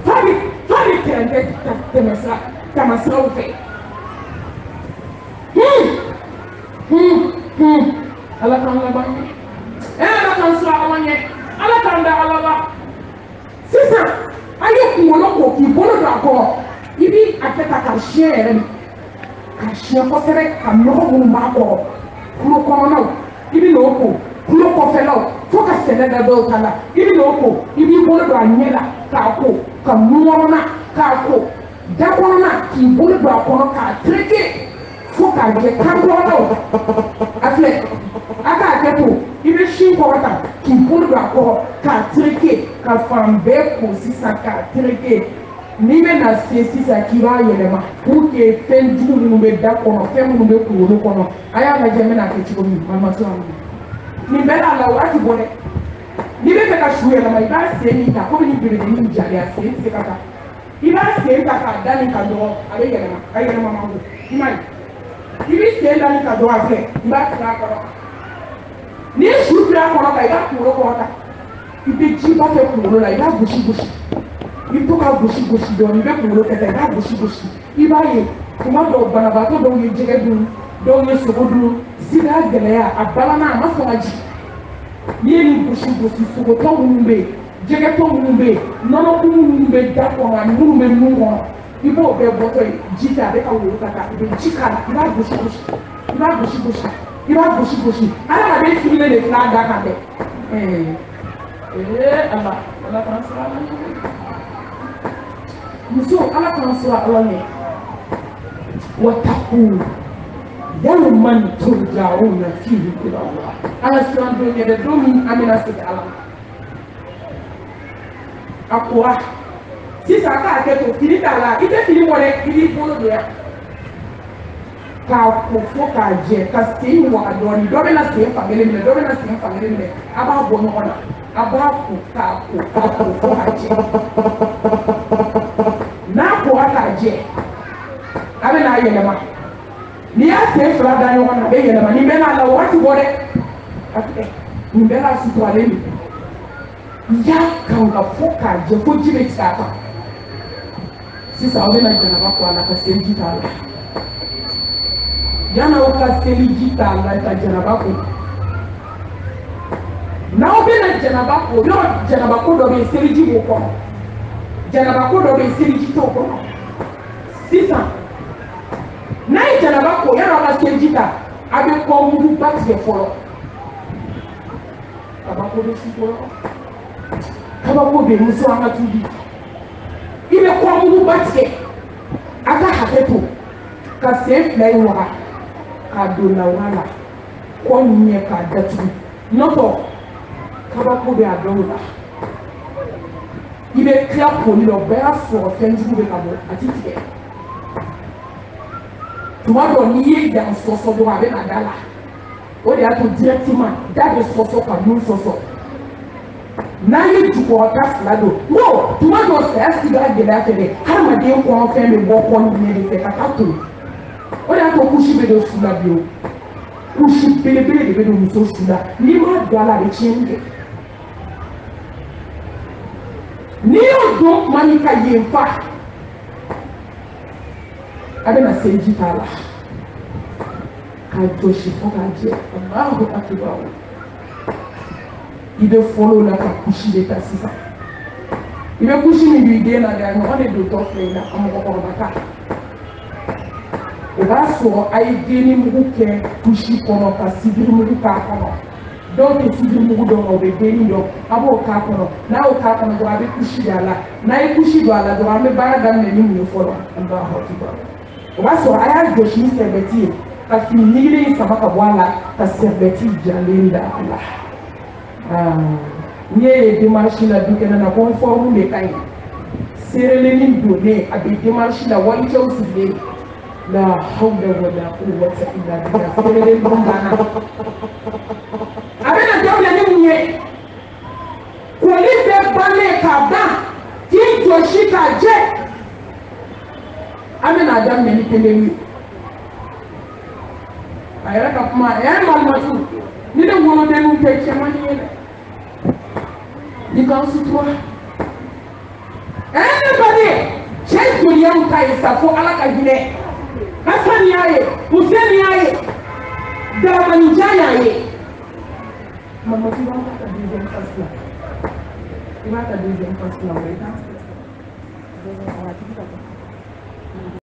fa bɛ kɛrɛnkɛ tɛmɛsiraw fɛ ala k'an laban ɲɛ ala k'an sɔrɔ ala ɲɛ ala k'an da ala la sisan an ye kunkolo ko k'i bolo don a kɔrɔ i b'i a kɛ ta ka siɲɛ yɛrɛ de ka siɲɛ kosɛbɛ ka nɔgɔ minnu b'a kɔrɔ kulo kɔnɔnaw i bɛ n'o ko kulo kɔfɛlaw fo ka sɛnɛ da dɔw ta la i bɛ n'o ko i b'i bolo don a ɲɛ la k'a ko ka nukɔrɔna k'a ko da kɔnɔna k'i bolo don a kɔnɔ k'a tereke fo k'a jɛ kan kɔnɔnaw a filɛ a k'a kɛ to i bɛ sin kɔrɔ ta k'i bolo don a kɔrɔ k'a tereke ka fan bɛɛ ko sisan k'a tereke n'i bɛ na se sisan k'i b'a yɛlɛma pour que fɛn jugu minnu bɛ da kɔnɔ fɛn minnu bɛ kunkolo kɔnɔ a y'a lajɛ n bɛna kɛ cogo min malimatu nin bɛɛ n'a la waati bɔ dɛ n'i bɛ fɛ ka su yɛlɛma i b'a sen min ta komi ni belebele jalen a sen tɛ se ka taa i b'a sen ta k'a da nin ka dɔgɔ a bɛ yɛlɛma a yɛlɛma man bon i ma ye i bɛ sen da nin ka dɔgɔ a filɛ i b'a tigɛ a kɔrɔ n'i ye su fili a kɔrɔ kan i b'a kunkolo kɔrɔ ta i bɛ jiba kɛ kunkolo la i b'a gosi gosi i bɛ to ka gosi gosi dɔɔnin i bɛ kunkolo kɛ ta i b'a gosi gosi i b'a ye tuma dɔw banabaatɔ dɔw ye jɛgɛ dun dɔw ye sogo dun sida gɛlɛya a balana a ma sɔn ka jigin n'i ye nin gosi gosi sogotɔ minnu bɛ yen jɛgɛtɔ minnu bɛ yen nɔnɔkun minnu bɛ da kɔnɔ ani minnu bɛ nun kɔnɔ i b'o bɛɛ bɔtɔ ye ji fɛ a bɛ ka wolo ka taa i bɛ ji k'a la i b'a gosi gosi i b'a gosi gosi i b'a gosi gosi adamaden sigilen de filɛ a da kan dɛ ala k'an sɔrɔ ala ɲɛ muso ala k'an sɔrɔ ala ɲɛ wataku yawman turja'una fihi ila Allah ala siran don ɲɛ dɛ don min an bɛna segin ala a kora sisan k'a kɛ to fini t'a la i tɛ fini bɔ dɛ i b'i bolo don yan k'a ko fo k'a jɛ ka sen waga dɔɔnin dɔ bɛna sen fankelen minɛ dɔ bɛna sen fankelen minɛ a b'a bɔ ɲɔgɔn na a b'a ko k'a ko k'a ko fo k'a jɛ n'a kora k'a jɛ a bɛna yɛlɛma n'i y'a sen fila da ɲɔgɔn na a bɛ yɛlɛma nin bɛɛ n'a la waati bɔ dɛ a filɛ nin bɛɛ n'a suturalen don i y'a kan ka fo k'a jɛ fo ji bɛ tigɛ a kan sisan aw bɛna janaba ko a la ka seli ji t'a la yan'aw ka seli ji t'a la ka janaba ko n'aw bɛna janaba ko yɔrɔ janaba ko dɔ bɛ yen seli ji b'o kɔnɔ janaba ko dɔ bɛ yen seli ji t'o kɔnɔ sisan n'a ye janaba ko yan'aw ka seli ji ta a bɛ kɔmugu ba tigɛ fɔlɔ kabako bɛ si fɔlɔ kabako bɛ muso an ka tubi i bɛ kɔmugu ba tigɛ a ka hakɛ to ka sen fila in waga k'a don lawa la kɔ ɲɛ k'a datugu n'o tɛ kabako bɛ a dɔw la i bɛ tila koli la o bɛɛ y'a sɔrɔ fɛn jugu bɛ ka bɔ a ti tigɛ tuma dɔ n'i ye dan sɔsɔ dɔrɔn a bɛ na da la o de y'a to directement da bɛ sɔsɔ ka nun sɔsɔ n'a ye jukɔrɔta fila don no tuma dɔ saya sigila gɛlɛya fɛ dɛ hadamaden kɔnɔfɛn bɛ bɔ kɔ ɲɛ de fɛ ka taa to o de y'a to kusi bɛ don su la bi o kusi belebele de bɛ don muso su la n'i m'a don a la a bɛ tiɲɛni kɛ n'i y'o don tuma min ka yen fa a bɛna seli ji t'a la k'a jɔsi fo k'a jɛ Alahu akibar i bɛ fɔlɔ la ka kusi de ta sisan i bɛ kusi min don i den na dɛ a ɲɔgɔn de don tɔ filɛ i la a mɔgɔkɔrɔba ta o b'a sɔrɔ a ye denni mugu kɛ kusi kɔnɔ ka sibiri mugu k'a kɔnɔ dɔw tɛ sibiri mugu dɔn o bɛ denni dɔn a b'o k'a kɔnɔ n'a y'o k'a kɔnɔ dɔrɔn a bɛ kusi don a la n'a ye kusi don a la dɔrɔn an bɛ baara daminɛ ni mun ye fɔlɔ Alahu akibar o b'a sɔrɔ a y'a jɔsi ni sɛribɛti ye ka fini ɲigilen in sama ka bɔ a la ka sɛribɛti jalen da a la n'i ye démarche la du kɛnɛ na ko forme de ka ɲi seereleni donnen a bɛ démarche la walicɛw sigilen la hawla wala quwwata illa billah seerelen dun banna a bɛna daminɛ ni mun ye koli bɛɛ bannen k'a ban k'i jɔsi k'a jɛ an bɛna daminɛ ni kelen ye a yɛrɛ ka kuma a yɛrɛ malimatu ni ne wolodenw tɛ cɛmannin ye dɛ i k'an sutura anybody cɛ joliyaw ta ye sa fo ala ka hinɛ Hasan y'a ye Hussein y'a ye Daramanija y'a ye malimatu i b'a ta deuxième phase la i b'a ta deuxième phase la o la i t'a